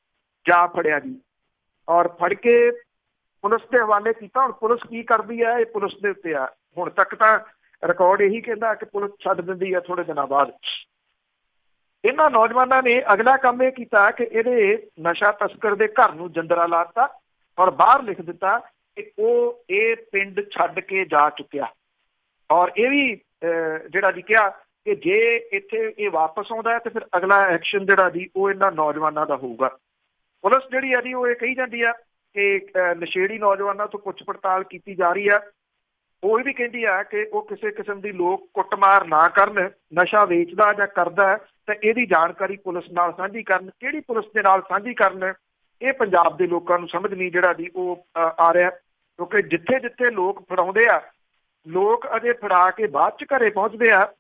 ਜਾ ਫੜਿਆ ਜੀ ਔਰ ਫੜ ਕੇ ਪੁਲਿਸ ਦੇ ਹਵਾਲੇ ਕੀਤਾ। ਹੁਣ ਪੁਲਿਸ ਕੀ ਕਰਦੀ ਹੈ ਇਹ ਪੁਲਿਸ ਦੇ ਉੱਤੇ ਆ। ਹੁਣ ਤੱਕ ਤਾਂ ਰਿਕਾਰਡ ਇਹੀ ਕਹਿੰਦਾ ਕਿ ਪੁਲਿਸ ਛੱਡ ਦਿੰਦੀ ਹੈ ਥੋੜੇ ਦਿਨਾਂ ਬਾਅਦ। ਇਹਨਾਂ ਨੌਜਵਾਨਾਂ ਨੇ ਅਗਲਾ ਕੰਮ ਇਹ ਕੀਤਾ ਕਿ ਇਹਦੇ ਨਸ਼ਾ ਤਸਕਰ ਦੇ ਘਰ ਨੂੰ ਜੰਦਰਾ ਲਾ ਦਿੱਤਾ ਔਰ ਬਾਹਰ ਲਿਖ ਦਿੱਤਾ ਕਿ ਉਹ ਇਹ ਪਿੰਡ ਛੱਡ ਕੇ ਜਾ ਚੁੱਕਿਆ। ਔਰ ਇਹ ਵੀ ਜਿਹੜਾ ਜੀ ਕਿਹਾ ਕਿ ਜੇ ਇੱਥੇ ਇਹ ਵਾਪਸ ਆਉਂਦਾ ਤੇ ਫਿਰ ਅਗਲਾ ਐਕਸ਼ਨ ਜਿਹੜਾ ਜੀ ਉਹ ਇਹਨਾਂ ਨੌਜਵਾਨਾਂ ਦਾ ਹੋਊਗਾ। ਪੁਲਿਸ ਜਿਹੜੀ ਹੈ ਜੀ ਉਹ ਇਹ ਕਹੀ ਜਾਂਦੀ ਆ ਕਿ ਨਸ਼ੇੜੀ ਨੌਜਵਾਨਾਂ ਤੋਂ ਪੁੱਛ ਪੜਤਾਲ ਕੀਤੀ ਜਾ ਰਹੀ ਆ। ਉਹ ਵੀ ਕਹਿੰਦੀ ਆ ਕਿ ਉਹ ਕਿਸੇ ਕਿਸਮ ਦੀ ਲੋਕ ਕੁੱਟਮਾਰ ਨਾ ਕਰਨ, ਨਸ਼ਾ ਵੇਚਦਾ ਜਾਂ ਕਰਦਾ ਤਾਂ ਇਹਦੀ ਜਾਣਕਾਰੀ ਪੁਲਿਸ ਨਾਲ ਸਾਂਝੀ ਕਰਨ। ਕਿਹੜੀ ਪੁਲਿਸ ਦੇ ਨਾਲ ਸਾਂਝੀ ਕਰਨ, ਇਹ ਪੰਜਾਬ ਦੇ ਲੋਕਾਂ ਨੂੰ ਸਮਝ ਨਹੀਂ ਜਿਹੜਾ ਜੀ ਉਹ ਆ ਰਿਹਾ। ਕਿਉਂਕਿ ਜਿੱਥੇ ਜਿੱਥੇ ਲੋਕ ਫੜਾਉਂਦੇ ਆ, ਲੋਕ ਅਜੇ ਫੜਾ ਕੇ ਬਾਅਦ ਚ ਘਰੇ ਪਹੁੰਚਦੇ ਆ।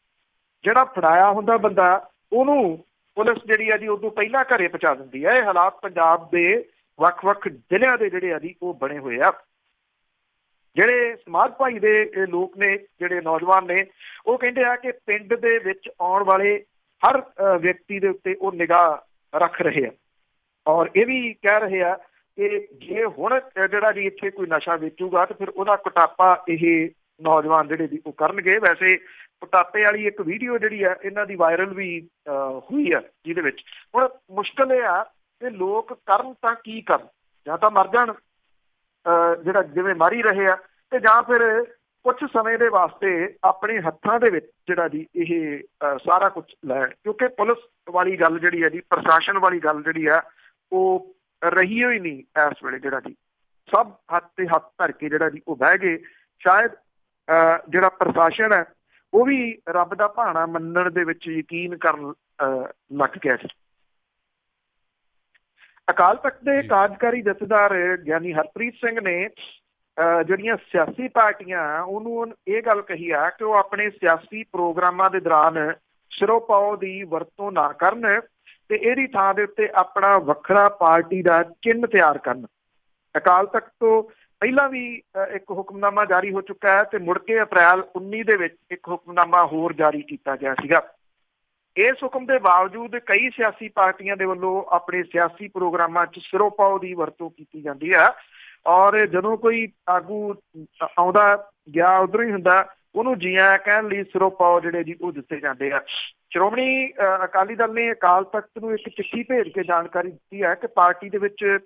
ਜਿਹੜਾ ਫੜਾਇਆ ਹੁੰਦਾ ਬੰਦਾ ਉਹਨੂੰ ਪੁਲਿਸ ਜਿਹੜੀ ਆ ਜੀ ਉਦੋਂ ਪਹਿਲਾਂ ਘਰੇ ਪਹੁੰਚਾ ਦਿੰਦੀ ਆ। ਇਹ ਹਾਲਾਤ ਪੰਜਾਬ ਦੇ ਵੱਖ-ਵੱਖ ਜ਼ਿਲ੍ਹਿਆਂ ਦੇ ਜਿਹੜੇ ਆ ਜੀ ਉਹ ਬਣੇ ਹੋਏ ਆ। ਜਿਹੜੇ ਸਮਾਜ ਭਾਈ ਦੇ ਲੋਕ ਨੇ, ਜਿਹੜੇ ਨੌਜਵਾਨ ਨੇ, ਉਹ ਕਹਿੰਦੇ ਆ ਕਿ ਪਿੰਡ ਦੇ ਵਿੱਚ ਆਉਣ ਵਾਲੇ ਹਰ ਵਿਅਕਤੀ ਦੇ ਉੱਤੇ ਉਹ ਨਿਗਾਹ ਰੱਖ ਰਹੇ ਆ ਔਰ ਇਹ ਵੀ ਕਹਿ ਰਹੇ ਆ ਕਿ ਜੇ ਹੁਣ ਜਿਹੜਾ ਜੀ ਇੱਥੇ ਕੋਈ ਨਸ਼ਾ ਵੇਚੂਗਾ ਤਾਂ ਫਿਰ ਉਹਦਾ ਕੁਟਾਪਾ ਇਹ ਨੌਜਵਾਨ ਜਿਹੜੇ ਜੀ ਉਹ ਕਰਨਗੇ। ਵੈਸੇ ਕੁਟਾਪੇ ਵਾਲੀ ਇੱਕ ਵੀਡੀਓ ਜਿਹੜੀ ਆ ਇਹਨਾਂ ਦੀ ਵਾਇਰਲ ਵੀ ਹੋਈ ਆ, ਜਿਹਦੇ ਵਿੱਚ ਹੁਣ ਮੁਸ਼ਕਲ ਇਹ ਆ ਕਿ ਲੋਕ ਕਰਨ ਤਾਂ ਕੀ ਕਰਨ, ਜਾਂ ਤਾਂ ਮਰ ਜਾਣ ਜਿਹੜਾ ਜਿਵੇਂ ਮਾਰੀ ਰਹੇ ਆ, ਤੇ ਜਾਂ ਫਿਰ ਕੁਝ ਸਮੇਂ ਦੇ ਵਾਸਤੇ ਆਪਣੇ ਹੱਥਾਂ ਦੇ ਵਿੱਚ ਜਿਹੜਾ ਜੀ ਇਹ ਸਾਰਾ ਕੁਝ ਲੈਣ। ਕਿਉਂਕਿ ਪੁਲਿਸ ਵਾਲੀ ਗੱਲ ਜਿਹੜੀ ਹੈ ਜੀ, ਪ੍ਰਸ਼ਾਸਨ ਵਾਲੀ ਗੱਲ ਜਿਹੜੀ ਆ ਉਹ ਰਹੀ ਹੋਈ ਨਹੀਂ ਇਸ ਵੇਲੇ। ਜਿਹੜਾ ਜੀ ਸਭ ਹੱਥ ਤੇ ਹੱਥ ਧਰ ਕੇ ਜਿਹੜਾ ਜੀ ਉਹ ਬਹਿ ਗਏ। ਸ਼ਾਇਦ ਜਿਹੜਾ ਪ੍ਰਸ਼ਾਸਨ ਹੈ ਉਹ ਵੀ ਰੱਬ ਦਾ ਭਾਣਾ ਮੰਨਣ ਦੇ ਵਿੱਚ ਯਕੀਨ ਕਰਨ ਲੱਗ ਗਿਆ ਸੀ। ਅਕਾਲ ਤਖਤ ਦੇ ਕਾਰਜਕਾਰੀ ਜਥੇਦਾਰ ਗਿਆਨੀ ਹਰਪ੍ਰੀਤ ਸਿੰਘ ਨੇ ਜਿਹੜੀਆਂ ਸਿਆਸੀ ਪਾਰਟੀਆਂ ਉਹਨੂੰ ਇਹ ਗੱਲ ਕਹੀ ਆ ਕਿ ਉਹ ਆਪਣੇ ਸਿਆਸੀ ਪ੍ਰੋਗਰਾਮਾਂ ਦੇ ਦੌਰਾਨ ਸਿਰੋਪਾਓ ਦੀ ਵਰਤੋਂ ਨਾ ਕਰਨ ਤੇ ਇਹਦੀ ਥਾਂ ਦੇ ਉੱਤੇ ਆਪਣਾ ਵੱਖਰਾ ਪਾਰਟੀ ਦਾ ਚਿੰਨ੍ਹ ਤਿਆਰ ਕਰਨ। ਅਕਾਲ ਤਖਤ ਤੋਂ ਪਹਿਲਾਂ ਵੀ ਇੱਕ ਹੁਕਮਨਾਮਾ ਜਾਰੀ ਹੋ ਚੁੱਕਾ ਹੈ ਤੇ ਮੁੜ ਕੇ ਅਪ੍ਰੈਲ 19 ਦੇ ਵਿੱਚ ਇੱਕ ਹੁਕਮਨਾਮਾ ਹੋਰ ਜਾਰੀ ਕੀਤਾ ਗਿਆ ਸੀਗਾ। ਇਸ ਹੁਕਮ ਦੇ ਬਾਵਜੂਦ ਕਈ ਸਿਆਸੀ ਪਾਰਟੀਆਂ ਦੇ ਵੱਲੋਂ ਆਪਣੇ ਸਿਆਸੀ ਪ੍ਰੋਗਰਾਮਾਂ 'ਚ ਸਿਰੋਪਾਓ ਦੀ ਵਰਤੋਂ ਕੀਤੀ ਜਾਂਦੀ ਹੈ ਔਰ ਜਦੋਂ ਕੋਈ ਆਗੂ ਆਉਂਦਾ ਗਿਆ ਉੱਧਰੋਂ ਹੀ ਹੁੰਦਾ, ਉਹਨੂੰ ਜੀ ਆਇਆਂ ਕਹਿਣ ਲਈ ਸਿਰੋਪਾਓ ਜਿਹੜੇ ਜੀ ਉਹ ਦਿੱਤੇ ਜਾਂਦੇ ਆ। ਸ਼੍ਰੋਮਣੀ ਅਕਾਲੀ ਦਲ ਨੇ ਅਕਾਲ ਤਖਤ ਨੂੰ ਇੱਕ ਚਿੱਠੀ ਭੇਜ ਕੇ ਜਾਣਕਾਰੀ ਦਿੱਤੀ ਹੈ ਕਿ ਪਾਰਟੀ ਦੇ ਵਿੱਚ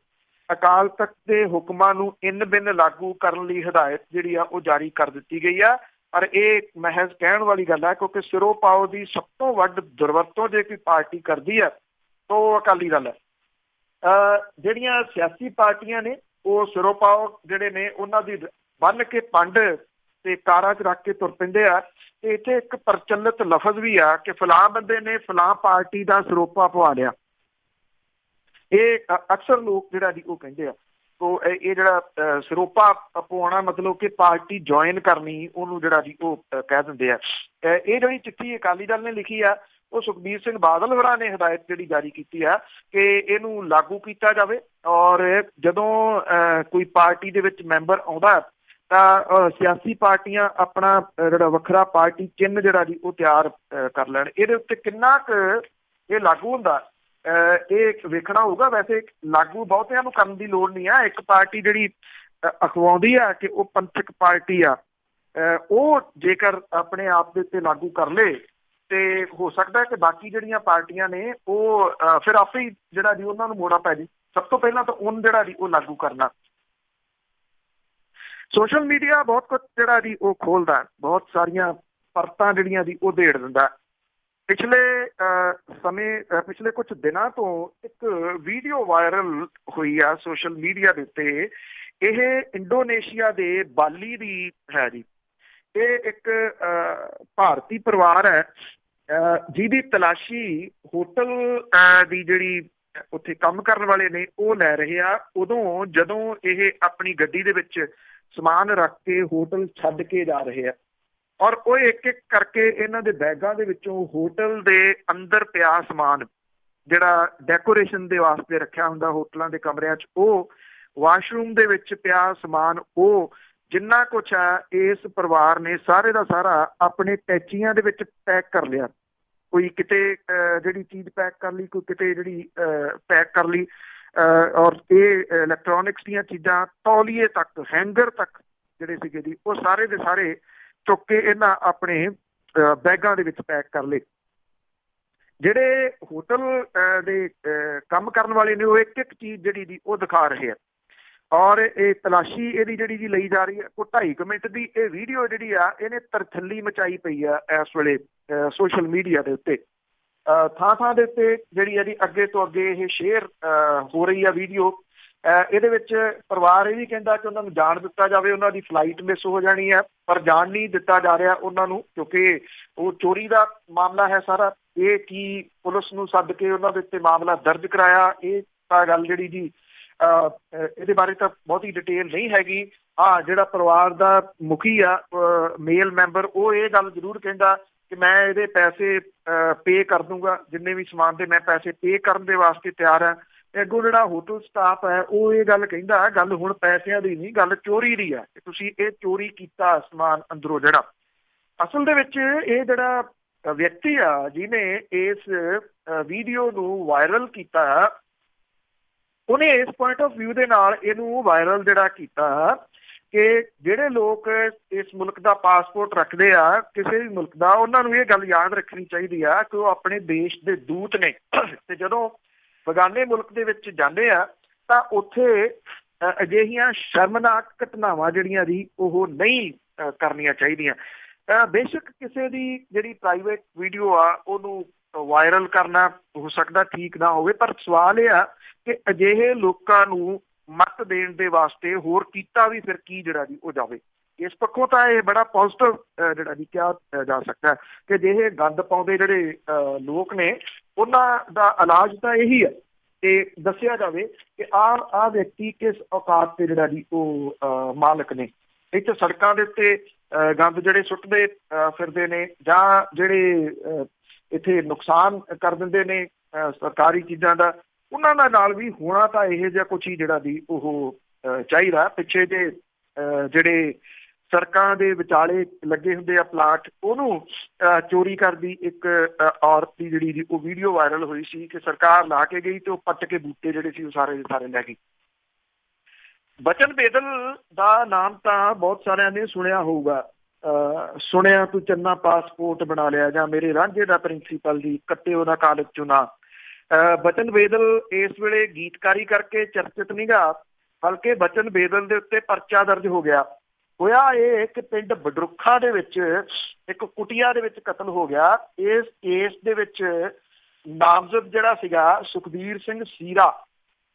ਅਕਾਲ ਤਖਤ ਦੇ ਹੁਕਮਾਂ ਨੂੰ ਇੰਨ ਬਿੰਨ ਲਾਗੂ ਕਰਨ ਲਈ ਹਦਾਇਤ ਜਿਹੜੀ ਆ ਉਹ ਜਾਰੀ ਕਰ ਦਿੱਤੀ ਗਈ ਆ। ਪਰ ਇਹ ਮਹਿਜ਼ ਕਹਿਣ ਵਾਲੀ ਗੱਲ ਹੈ, ਕਿਉਂਕਿ ਸਿਰੋਪਾਓ ਦੀ ਸਭ ਤੋਂ ਵੱਧ ਦੁਰਵਰਤੋਂ ਜੇ ਕੋਈ ਪਾਰਟੀ ਕਰਦੀ ਹੈ ਤਾਂ ਉਹ ਅਕਾਲੀ ਦਲ ਹੈ। ਜਿਹੜੀਆਂ ਸਿਆਸੀ ਪਾਰਟੀਆਂ ਨੇ ਉਹ ਸਿਰੋਪਾਓ ਜਿਹੜੇ ਨੇ ਉਹਨਾਂ ਦੀ ਬੰਨ੍ਹ ਕੇ ਪੰਡ ਤੇ ਕਾਰਾਂ 'ਚ ਰੱਖ ਕੇ ਤੁਰ ਪੈਂਦੇ ਆ। ਤੇ ਇੱਥੇ ਇੱਕ ਪ੍ਰਚਲਿਤ ਲਫ਼ਜ਼ ਵੀ ਆ ਕਿ ਫਲਾਂ ਬੰਦੇ ਨੇ ਫਲਾਂ ਪਾਰਟੀ ਦਾ ਸਿਰੋਪਾ ਪਵਾ ਲਿਆ। ਇਹ ਅਕਸਰ ਲੋਕ ਜਿਹੜਾ ਜੀ ਉਹ ਕਹਿੰਦੇ ਆ। ਤੋ ਇਹ ਜਿਹੜਾ ਸਿਰੋਪਾ ਪਵਾਉਣਾ ਮਤਲਬ ਕਿ ਪਾਰਟੀ ਜੁਆਇਨ ਕਰਨੀ, ਉਹਨੂੰ ਜਿਹੜਾ ਜੀ ਉਹ ਕਹਿ ਦਿੰਦੇ ਆ। ਇਹ ਜਿਹੜੀ ਚਿੱਠੀ ਅਕਾਲੀ ਦਲ ਨੇ ਲਿਖੀ ਆ ਉਹ ਸੁਖਬੀਰ ਸਿੰਘ ਬਾਦਲ ਹੋਰਾਂ ਨੇ ਹਦਾਇਤ ਜਿਹੜੀ ਜਾਰੀ ਕੀਤੀ ਆ ਕਿ ਇਹਨੂੰ ਲਾਗੂ ਕੀਤਾ ਜਾਵੇ ਔਰ ਜਦੋਂ ਕੋਈ ਪਾਰਟੀ ਦੇ ਵਿੱਚ ਮੈਂਬਰ ਆਉਂਦਾ ਤਾਂ ਸਿਆਸੀ ਪਾਰਟੀਆਂ ਆਪਣਾ ਜਿਹੜਾ ਵੱਖਰਾ ਪਾਰਟੀ ਚਿੰਨ੍ਹ ਜਿਹੜਾ ਜੀ ਉਹ ਤਿਆਰ ਕਰ ਲੈਣ। ਇਹਦੇ ਉੱਤੇ ਕਿੰਨਾ ਕੁ ਇਹ ਲਾਗੂ ਹੁੰਦਾ ਇਹ ਵੇਖਣਾ ਹੋਊਗਾ। ਵੈਸੇ ਲਾਗੂ ਬਹੁਤਿਆਂ ਨੂੰ ਕਰਨ ਦੀ ਲੋੜ ਨਹੀਂ ਆ। ਇੱਕ ਪਾਰਟੀ ਜਿਹੜੀ ਅਖਵਾਉਂਦੀ ਆ ਕਿ ਉਹ ਪੰਥਕ ਪਾਰਟੀ ਆ, ਉਹ ਜੇਕਰ ਆਪਣੇ ਆਪ ਦੇ ਉੱਤੇ ਲਾਗੂ ਕਰ ਲੇ ਤੇ ਹੋ ਸਕਦਾ ਕਿ ਬਾਕੀ ਜਿਹੜੀਆਂ ਪਾਰਟੀਆਂ ਨੇ ਉਹ ਫਿਰ ਆਪੇ ਹੀ ਜਿਹੜਾ ਜੀ ਉਹਨਾਂ ਨੂੰ ਮੋੜਾ ਪੈ ਜੀ। ਸਭ ਤੋਂ ਪਹਿਲਾਂ ਤਾਂ ਉਹਨੂੰ ਜਿਹੜਾ ਜੀ ਉਹ ਲਾਗੂ ਕਰਨਾ। ਸੋਸ਼ਲ ਮੀਡੀਆ ਬਹੁਤ ਕੁਝ ਜਿਹੜਾ ਜੀ ਉਹ ਖੋਲਦਾ, ਬਹੁਤ ਸਾਰੀਆਂ ਪਰਤਾਂ ਜਿਹੜੀਆਂ ਜੀ ਉਹ ਦੇੜ ਦਿੰਦਾ। ਪਿਛਲੇ ਕੁਝ ਦਿਨਾਂ ਤੋਂ ਇੱਕ ਵੀਡੀਓ ਵਾਇਰਲ ਹੋਈ ਆ ਸੋਸ਼ਲ ਮੀਡੀਆ ਦੇ ਉੱਤੇ। ਇਹ ਇੰਡੋਨੇਸ਼ੀਆ ਦੇ ਬਾਲੀ ਦੀ ਹੈ ਜੀ। ਇਹ ਇੱਕ ਭਾਰਤੀ ਪਰਿਵਾਰ ਹੈ ਜਿਹਦੀ ਤਲਾਸ਼ੀ ਹੋਟਲ ਦੀ ਜਿਹੜੀ ਉੱਥੇ ਕੰਮ ਕਰਨ ਵਾਲੇ ਨੇ ਉਹ ਲੈ ਰਹੇ ਆ, ਉਦੋਂ ਜਦੋਂ ਇਹ ਆਪਣੀ ਗੱਡੀ ਦੇ ਵਿੱਚ ਸਮਾਨ ਰੱਖ ਕੇ ਹੋਟਲ ਛੱਡ ਕੇ ਜਾ ਰਹੇ ਆ ਔਰ ਉਹ ਇੱਕ ਇੱਕ ਕਰਕੇ ਇਹਨਾਂ ਦੇ ਬੈਗਾਂ ਦੇ ਵਿੱਚੋਂ ਹੋਟਲ ਦੇ ਅੰਦਰ ਪਿਆ ਸਮਾਨ ਜਿਹੜਾ ਡੈਕੋਰੇਸ਼ਨ ਦੇ ਵਾਸਤੇ ਰੱਖਿਆ ਹੁੰਦਾ ਹੋਟਲਾਂ ਦੇ ਕਮਰਿਆਂ 'ਚ, ਉਹ ਵਾਸ਼ਰੂਮ ਦੇ ਵਿੱਚ ਪਿਆ ਸਮਾਨ, ਉਹ ਜਿੰਨਾ ਕੁਛ ਹੈ ਇਸ ਪਰਿਵਾਰ ਨੇ ਸਾਰੇ ਦਾ ਸਾਰਾ ਆਪਣੇ ਟੈਚੀਆਂ ਦੇ ਵਿੱਚ ਪੈਕ ਕਰ ਲਿਆ। ਕੋਈ ਕਿਤੇ ਜਿਹੜੀ ਚੀਜ਼ ਪੈਕ ਕਰ ਲਈ, ਕੋਈ ਕਿਤੇ ਜਿਹੜੀ ਪੈਕ ਕਰ ਲਈ ਔਰ ਇਹ ਇਲੈਕਟ੍ਰੋਨਿਕਸ ਦੀਆਂ ਚੀਜ਼ਾਂ, ਤੌਲੀਏ ਤੱਕ, ਹੈਂਗਰ ਤੱਕ ਜਿਹੜੇ ਸੀਗੇ ਜੀ ਉਹ ਸਾਰੇ ਦੇ ਸਾਰੇ ਚੁੱਕ ਕੇ ਇਹਨਾਂ ਆਪਣੇ ਬੈਗਾਂ ਦੇ ਵਿੱਚ ਪੈਕ ਕਰ ਲਏ। ਜਿਹੜੇ ਹੋਟਲ ਦੇ ਕੰਮ ਕਰਨ ਵਾਲੇ ਨੇ ਉਹ ਇੱਕ ਇੱਕ ਚੀਜ਼ ਜਿਹੜੀ ਦੀ ਉਹ ਦਿਖਾ ਰਹੇ ਆ ਔਰ ਇਹ ਤਲਾਸ਼ੀ ਇਹਦੀ ਜਿਹੜੀ ਜੀ ਲਈ ਜਾ ਰਹੀ ਹੈ। ਕੋਈ 2.5 ਮਿੰਟ ਦੀ ਇਹ ਵੀਡੀਓ ਜਿਹੜੀ ਆ ਇਹਨੇ ਤਰਥੱਲੀ ਮਚਾਈ ਪਈ ਆ ਇਸ ਵੇਲੇ ਸੋਸ਼ਲ ਮੀਡੀਆ ਦੇ ਉੱਤੇ। ਥਾਂ ਥਾਂ ਦੇ ਉੱਤੇ ਜਿਹੜੀ ਆ ਜੀ ਅੱਗੇ ਤੋਂ ਅੱਗੇ ਇਹ ਸ਼ੇਅਰ ਹੋ ਰਹੀ ਆ ਵੀਡੀਓ। ਇਹਦੇ ਵਿੱਚ ਪਰਿਵਾਰ ਇਹ ਵੀ ਕਹਿੰਦਾ ਕਿ ਉਹਨਾਂ ਨੂੰ ਜਾਣ ਦਿੱਤਾ ਜਾਵੇ, ਉਹਨਾਂ ਦੀ ਫਲਾਈਟ ਮਿਸ ਹੋ ਜਾਣੀ ਹੈ, ਪਰ ਜਾਣ ਨਹੀਂ ਦਿੱਤਾ ਜਾ ਰਿਹਾ ਉਹਨਾਂ ਨੂੰ ਕਿਉਂਕਿ ਉਹ ਚੋਰੀ ਦਾ ਮਾਮਲਾ ਹੈ ਸਾਰਾ। ਇਹ ਕੀ ਪੁਲਿਸ ਨੂੰ ਸੱਦ ਕੇ ਉਹਨਾਂ ਦੇ ਉੱਤੇ ਮਾਮਲਾ ਦਰਜ ਕਰਾਇਆ, ਇਹ ਤਾਂ ਗੱਲ ਜਿਹੜੀ ਜੀ ਇਹਦੇ ਬਾਰੇ ਤਾਂ ਬਹੁਤੀ ਡਿਟੇਲ ਨਹੀਂ ਹੈਗੀ। ਹਾਂ, ਜਿਹੜਾ ਪਰਿਵਾਰ ਦਾ ਮੁਖੀ ਆ ਮੇਲ ਮੈਂਬਰ ਉਹ ਇਹ ਗੱਲ ਜ਼ਰੂਰ ਕਹਿੰਦਾ ਕਿ ਮੈਂ ਇਹਦੇ ਪੈਸੇ ਪੇ ਕਰ ਦੂੰਗਾ, ਜਿੰਨੇ ਵੀ ਸਮਾਨ ਦੇ ਮੈਂ ਪੈਸੇ ਪੇ ਕਰਨ ਦੇ ਵਾਸਤੇ ਤਿਆਰ ਹਾਂ। ਤੇ ਅੱਗੋਂ ਜਿਹੜਾ ਹੋਟਲ ਸਟਾਫ ਹੈ ਉਹ ਇਹ ਗੱਲ ਕਹਿੰਦਾ ਗੱਲ ਹੁਣ ਪੈਸਿਆਂ ਦੀ ਨਹੀਂ, ਗੱਲ ਚੋਰੀ ਦੀ ਆ ਕਿ ਤੁਸੀਂ ਇਹ ਚੋਰੀ ਕੀਤਾ ਸਮਾਨ ਅੰਦਰੋਂ। ਜਿਹੜਾ ਅਸਲ ਦੇ ਵਿੱਚ ਇਹ ਜਿਹੜਾ ਵਿਅਕਤੀ ਆ ਜਿਹਨੇ ਇਸ ਵੀਡੀਓ ਨੂੰ ਵਾਇਰਲ ਕੀਤਾ ਉਹਨੇ ਇਸ ਪੁਆਇੰਟ ਆਫ ਵਿਊ ਦੇ ਨਾਲ ਇਹਨੂੰ ਵਾਇਰਲ ਜਿਹੜਾ ਕੀਤਾ ਕਿ ਜਿਹੜੇ ਲੋਕ ਇਸ ਮੁਲਕ ਦਾ ਪਾਸਪੋਰਟ ਰੱਖਦੇ ਆ ਕਿਸੇ ਵੀ ਮੁਲਕ ਦਾ, ਉਹਨਾਂ ਨੂੰ ਇਹ ਗੱਲ ਯਾਦ ਰੱਖਣੀ ਚਾਹੀਦੀ ਆ ਕਿ ਉਹ ਆਪਣੇ ਦੇਸ਼ ਦੇ ਦੂਤ ਨੇ ਤੇ ਜਦੋਂ ਬੇਗਾਨੇ ਮੁਲਕ ਦੇ ਵਿੱਚ ਜਾਂਦੇ ਆ ਤਾਂ ਉੱਥੇ ਅਜਿਹੀਆਂ ਸ਼ਰਮਨਾਕ ਘਟਨਾਵਾਂ ਜਿਹੜੀਆਂ ਜੀ ਉਹ ਨਹੀਂ ਕਰਨੀਆਂ ਚਾਹੀਦੀਆਂ। ਬੇਸ਼ੱਕ ਕਿਸੇ ਦੀ ਜਿਹੜੀ ਪ੍ਰਾਈਵੇਟ ਵੀਡੀਓ ਆ ਉਹਨੂੰ ਵਾਇਰਲ ਕਰਨਾ ਹੋ ਸਕਦਾ ਠੀਕ ਨਾ ਹੋਵੇ, ਪਰ ਸਵਾਲ ਇਹ ਆ ਕਿ ਅਜਿਹੇ ਲੋਕਾਂ ਨੂੰ ਮੱਤ ਦੇਣ ਦੇ ਵਾਸਤੇ ਹੋਰ ਕੀਤਾ ਵੀ ਫਿਰ ਕੀ ਜਿਹੜਾ ਜੀ ਉਹ ਜਾਵੇ। ਇਸ ਪੱਖੋਂ ਤਾਂ ਇਹ ਬੜਾ ਪੋਜ਼ਿਟਿਵ ਜਿਹੜਾ ਜੀ ਕਿਹਾ ਜਾ ਸਕਦਾ ਕਿ ਜਿਹੇ ਗੰਦ ਪਾਉਂਦੇ ਜਿਹੜੇ ਲੋਕ ਨੇ ਉਹਨਾਂ ਦਾ ਇਲਾਜ ਤਾਂ ਇਹੀ ਹੈ ਕਿ ਦੱਸਿਆ ਜਾਵੇ ਕਿ ਆਹ ਵਿਅਕਤੀ ਕਿਸ ਔਕਾਤ ਤੇ ਜਿਹੜਾ ਜੀ ਉਹ ਮਾਲਕ ਨੇ। ਇੱਥੇ ਸੜਕਾਂ ਦੇ ਉੱਤੇ ਗੰਦ ਜਿਹੜੇ ਸੁੱਟਦੇ ਫਿਰਦੇ ਨੇ ਜਾਂ ਜਿਹੜੇ ਇੱਥੇ ਨੁਕਸਾਨ ਕਰ ਦਿੰਦੇ ਨੇ ਸਰਕਾਰੀ ਚੀਜ਼ਾਂ ਦਾ, ਉਹਨਾਂ ਦਾ ਨਾਲ ਵੀ ਹੋਣਾ ਤਾਂ ਇਹੋ ਜਿਹਾ ਕੁਛ ਹੀ ਜਿਹੜਾ ਦੀ ਉਹ ਚਾਹੀਦਾ। ਪਿੱਛੇ ਜੇ ਜਿਹੜੇ ਸੜਕਾਂ ਦੇ ਵਿਚਾਲੇ ਲੱਗੇ ਹੁੰਦੇ ਆ ਪਲਾਟ, ਉਹਨੂੰ ਚੋਰੀ ਕਰਦੀ ਇੱਕ ਔਰਤ ਦੀ ਜਿਹੜੀ ਉਹ ਵੀਡੀਓ ਵਾਇਰਲ ਹੋਈ ਸੀ ਕਿ ਸਰਕਾਰ ਲਾ ਕੇ ਗਈ ਤੇ ਉਹ ਪੱਟ ਕੇ ਬੂਟੇ ਜਿਹੜੇ ਸੀ ਉਹ ਸਾਰੇ ਦੇ ਸਾਰੇ ਲੈ ਗਈ। ਬਚਨ ਬੇਦਲ ਦਾ ਨਾਮ ਤਾਂ ਬਹੁਤ ਸਾਰਿਆਂ ਨੇ ਸੁਣਿਆ ਹੋਊਗਾ। ਸੁਣਿਆ ਤੂੰ ਚੰਨਾ ਪਾਸਪੋਰਟ ਬਣਾ ਲਿਆ ਜਾਂ ਮੇਰੇ ਰਾਂਝੇ ਦਾ ਪ੍ਰਿੰਸੀਪਲ ਦੀ ਕੱਟੇ ਉਹਦਾ ਕਾਲਜ ਚੋਂ ਨਾ। ਬਚਨ ਬੇਦਲ ਇਸ ਵੇਲੇ ਗੀਤਕਾਰੀ ਕਰਕੇ ਚਰਚਿਤ ਨਹੀਂ ਗਾ, ਬਲਕਿ ਬਚਨ ਬੇਦਲ ਦੇ ਉੱਤੇ ਪਰਚਾ ਦਰਜ ਹੋ ਗਿਆ। ਹੋਇਆ ਇਹ ਕਿ ਪਿੰਡ ਬਡਰੁੱਖਾ ਦੇ ਵਿੱਚ ਇੱਕ ਕੁਟੀਆ ਦੇ ਵਿੱਚ ਕਤਲ ਹੋ ਗਿਆ। ਇਸ ਕੇਸ ਦੇ ਵਿੱਚ ਨਾਮਜ਼ਦ ਜਿਹੜਾ ਸੀਗਾ ਸੁਖਬੀਰ ਸਿੰਘ ਸੀਰਾ,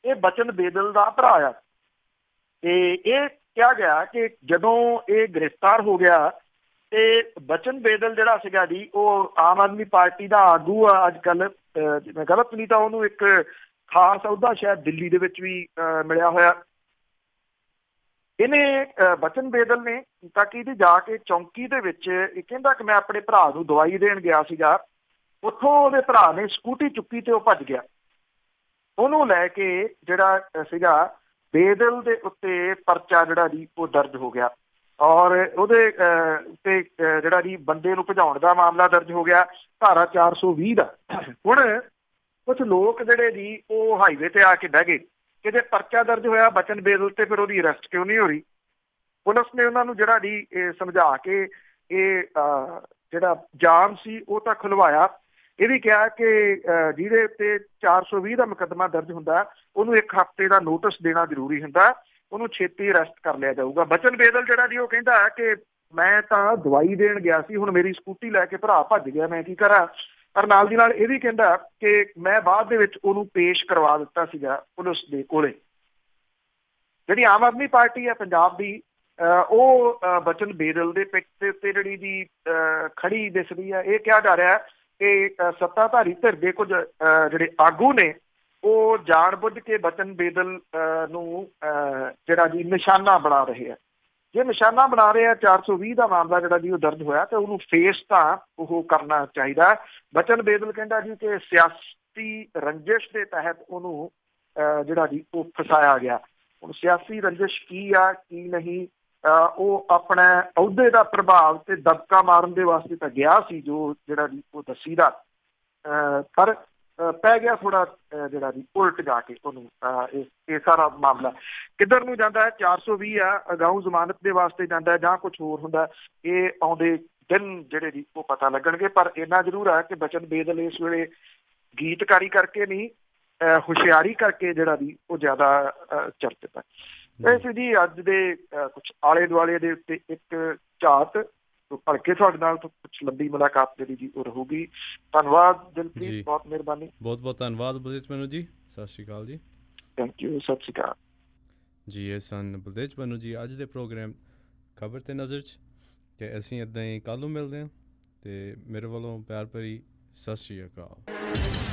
ਇਹ ਬਚਨ ਬੇਦਲ ਦਾ ਭਰਾ ਆ। ਤੇ ਇਹ ਕਿਹਾ ਗਿਆ ਕਿ ਜਦੋਂ ਇਹ ਗ੍ਰਿਫਤਾਰ ਹੋ ਗਿਆ ਤੇ ਬਚਨ ਬੇਦਲ ਜਿਹੜਾ ਸੀਗਾ ਜੀ ਉਹ ਆਮ ਆਦਮੀ ਪਾਰਟੀ ਦਾ ਆਗੂ ਆ ਅੱਜ ਕੱਲ੍ਹ, ਮੈਂ ਗਲਤ ਨਹੀਂ ਤਾਂ ਉਹਨੂੰ ਇੱਕ ਖਾਸ ਅਹੁਦਾ ਸ਼ਾਇਦ ਦਿੱਲੀ ਦੇ ਵਿੱਚ ਵੀ ਮਿਲਿਆ ਹੋਇਆ। ਇਹਨੇ ਬਚਨ ਬੇਦਲ ਨੇ ਤਾਂ ਕਿ ਇਹਦੀ ਜਾ ਕੇ ਚੌਂਕੀ ਦੇ ਵਿੱਚ ਇਹ ਕਹਿੰਦਾ ਕਿ ਮੈਂ ਆਪਣੇ ਭਰਾ ਨੂੰ ਦਵਾਈ ਦੇਣ ਗਿਆ ਸੀਗਾ, ਉੱਥੋਂ ਉਹਦੇ ਭਰਾ ਨੇ ਸਕੂਟੀ ਚੁੱਕੀ ਤੇ ਉਹ ਭੱਜ ਗਿਆ। ਉਹਨੂੰ ਲੈ ਕੇ ਜਿਹੜਾ ਸੀਗਾ ਬੇਦਲ ਦੇ ਉੱਤੇ ਪਰਚਾ ਜਿਹੜਾ ਜੀ ਉਹ ਦਰਜ ਹੋ ਗਿਆ ਔਰ ਉਹਦੇ ਉੱਤੇ ਜਿਹੜਾ ਜੀ ਬੰਦੇ ਨੂੰ ਭਜਾਉਣ ਦਾ ਮਾਮਲਾ ਦਰਜ ਹੋ ਗਿਆ, ਧਾਰਾ 420 ਦਾ। ਹੁਣ ਕੁਛ ਲੋਕ ਜਿਹੜੇ ਜੀ ਉਹ ਹਾਈਵੇ ਤੇ ਆ ਕੇ ਬਹਿ ਗਏ ਕਿ ਜੇ ਪਰਚਾ ਦਰਜ ਹੋਇਆ ਬਚਨ ਬੇਦਲ ਤੇ ਫਿਰ ਉਹਦੀ ਅਰੈਸਟ ਕਿਉਂ ਨਹੀਂ ਹੋ ਰਹੀ। ਪੁਲਿਸ ਨੇ ਉਹਨਾਂ ਨੂੰ ਜਿਹੜਾ ਜੀ ਇਹ ਸਮਝਾ ਕੇ ਇਹ ਜਿਹੜਾ ਜਾਮ ਸੀ ਉਹ ਤਾਂ ਖੁਲਵਾਇਆ। ਇਹ ਵੀ ਕਿਹਾ ਕਿ ਜਿਹਦੇ ਉੱਤੇ 420 ਦਾ ਮੁਕੱਦਮਾ ਦਰਜ ਹੁੰਦਾ ਉਹਨੂੰ 1 ਹਫ਼ਤੇ ਦਾ ਨੋਟਿਸ ਦੇਣਾ ਜ਼ਰੂਰੀ ਹੁੰਦਾ, ਉਹਨੂੰ ਛੇਤੀ ਅਰੈਸਟ ਕਰ ਲਿਆ ਜਾਊਗਾ। ਬਚਨ ਬੇਦਲ ਜਿਹੜਾ ਜੀ ਉਹ ਕਹਿੰਦਾ ਕਿ ਮੈਂ ਤਾਂ ਦਵਾਈ ਦੇਣ ਗਿਆ ਸੀ, ਹੁਣ ਮੇਰੀ ਸਕੂਟੀ ਲੈ ਕੇ ਭਰਾ ਭੱਜ ਗਿਆ, ਮੈਂ ਕੀ ਕਰਾਂ। ਪਰ ਨਾਲ ਦੀ ਨਾਲ ਇਹ ਵੀ ਕਹਿੰਦਾ ਕਿ ਮੈਂ ਬਾਅਦ ਦੇ ਵਿੱਚ ਉਹਨੂੰ ਪੇਸ਼ ਕਰਵਾ ਦਿੱਤਾ ਸੀਗਾ ਪੁਲਿਸ ਦੇ ਕੋਲੇ। ਜਿਹੜੀ ਆਮ ਆਦਮੀ ਪਾਰਟੀ ਹੈ ਪੰਜਾਬ ਦੀ ਉਹ ਬਚਨ ਬੇਦਲ ਦੇ ਪਿੱਠ ਦੇ ਉੱਤੇ ਜਿਹੜੀ ਦੀ ਖੜੀ ਦਿਸਦੀ ਹੈ। ਇਹ ਕਿਹਾ ਜਾ ਰਿਹਾ ਕਿ ਸੱਤਾਧਾਰੀ ਧਿਰ ਦੇ ਕੁਝ ਜਿਹੜੇ ਆਗੂ ਨੇ ਉਹ ਜਾਣ ਬੁੱਝ ਕੇ ਬਚਨ ਬੇਦਲ ਨੂੰ ਜਿਹੜਾ ਜੀ ਨਿਸ਼ਾਨਾ ਬਣਾ ਰਹੇ ਆ। ਜੇ ਨਿਸ਼ਾਨਾ ਬਣਾ ਰਹੇ ਆ 420 ਦਾ ਮਾਮਲਾ ਜਿਹੜਾ ਜੀ ਉਹ ਦਰਜ ਹੋਇਆ ਤੇ ਉਹਨੂੰ ਫੇਸ ਤਾਂ ਉਹ ਕਰਨਾ ਚਾਹੀਦਾ। ਬਚਨ ਬੇਦਲ ਕਹਿੰਦਾ ਜੀ ਕਿ ਸਿਆਸੀ ਰੰਜਿਸ਼ ਦੇ ਤਹਿਤ ਉਹਨੂੰ ਜਿਹੜਾ ਜੀ ਉਹ ਫਸਾਇਆ ਗਿਆ। ਹੁਣ ਸਿਆਸੀ ਰੰਜਿਸ਼ ਕੀ ਆ ਕੀ ਨਹੀਂ, ਉਹ ਆਪਣੇ ਅਹੁਦੇ ਦਾ ਪ੍ਰਭਾਵ ਤੇ ਦਬਕਾ ਮਾਰਨ ਦੇ ਵਾਸਤੇ ਤਾਂ ਗਿਆ ਸੀ ਜੋ ਜਿਹੜਾ ਜੀ ਉਹ ਦੱਸੀਦਾ। ਪਰ ਪੈ ਗਿਆ ਥੋੜਾ ਜਿਹੜਾ ਜੀ ਉਲਟ ਜਾ ਕੇ ਉਹਨੂੰ ਇਹ ਸਾਰਾ ਮਾਮਲਾ ਕਿੱਧਰ ਨੂੰ ਜਾਂਦਾ ਹੈ। 420 ਆ ਅਗਾਊਂ ਜ਼ਮਾਨਤ ਦੇ ਵਾਸਤੇ ਜਾਂਦਾ ਜਾਂ ਕੁਝ ਹੋਰ ਹੁੰਦਾ, ਇਹ ਆਉਂਦੇ ਦਿਨ ਜਿਹੜੇ ਜੀ ਉਹ ਪਤਾ ਲੱਗਣਗੇ। ਪਰ ਇੰਨਾ ਜ਼ਰੂਰ ਹੈ ਕਿ ਬਚਨ ਬੇਦਲ ਇਸ ਵੇਲੇ ਗੀਤਕਾਰੀ ਕਰਕੇ ਨਹੀਂ, ਹੁਸ਼ਿਆਰੀ ਕਰਕੇ ਜਿਹੜਾ ਜੀ ਉਹ ਜ਼ਿਆਦਾ ਚਰਚਿਤ ਹੈ। ਵੈਸੇ ਜੀ ਅੱਜ ਦੇ ਕੁਛ ਆਲੇ ਦੁਆਲੇ ਦੇ ਉੱਤੇ ਇੱਕ ਝਾਤ ਭਲਕੇ ਤੁਹਾਡੇ ਨਾਲ ਕੁਛ ਲੰਬੀ ਮੁਲਾਕਾਤ ਜਿਹੜੀ ਜੀ ਉਹ ਰਹੂਗੀ। ਧੰਨਵਾਦ ਦਿਲਪ੍ਰੀਤ, ਬਹੁਤ ਮਿਹਰਬਾਨੀ। ਬਹੁਤ ਬਹੁਤ ਧੰਨਵਾਦ ਬਲਤੇਜ ਪੰਨੂ ਜੀ, ਸਤਿ ਸ਼੍ਰੀ ਅਕਾਲ ਜੀ। ਥੈਂਕ ਯੂ, ਸਤਿ ਸ਼੍ਰੀ ਅਕਾਲ ਜੀ। ਇਹ ਸਨ ਬਲਤੇਜ ਪੰਨੂ ਜੀ ਅੱਜ ਦੇ ਪ੍ਰੋਗਰਾਮ ਖਬਰ ਤੇ ਨਜ਼ਰ 'ਚ, ਕਿ ਅਸੀਂ ਇੱਦਾਂ ਹੀ ਕੱਲ੍ਹ ਨੂੰ ਮਿਲਦੇ ਹਾਂ। ਅਤੇ ਮੇਰੇ ਵੱਲੋਂ ਪਿਆਰ ਭਰੀ ਸਤਿ ਸ਼੍ਰੀ ਅਕਾਲ।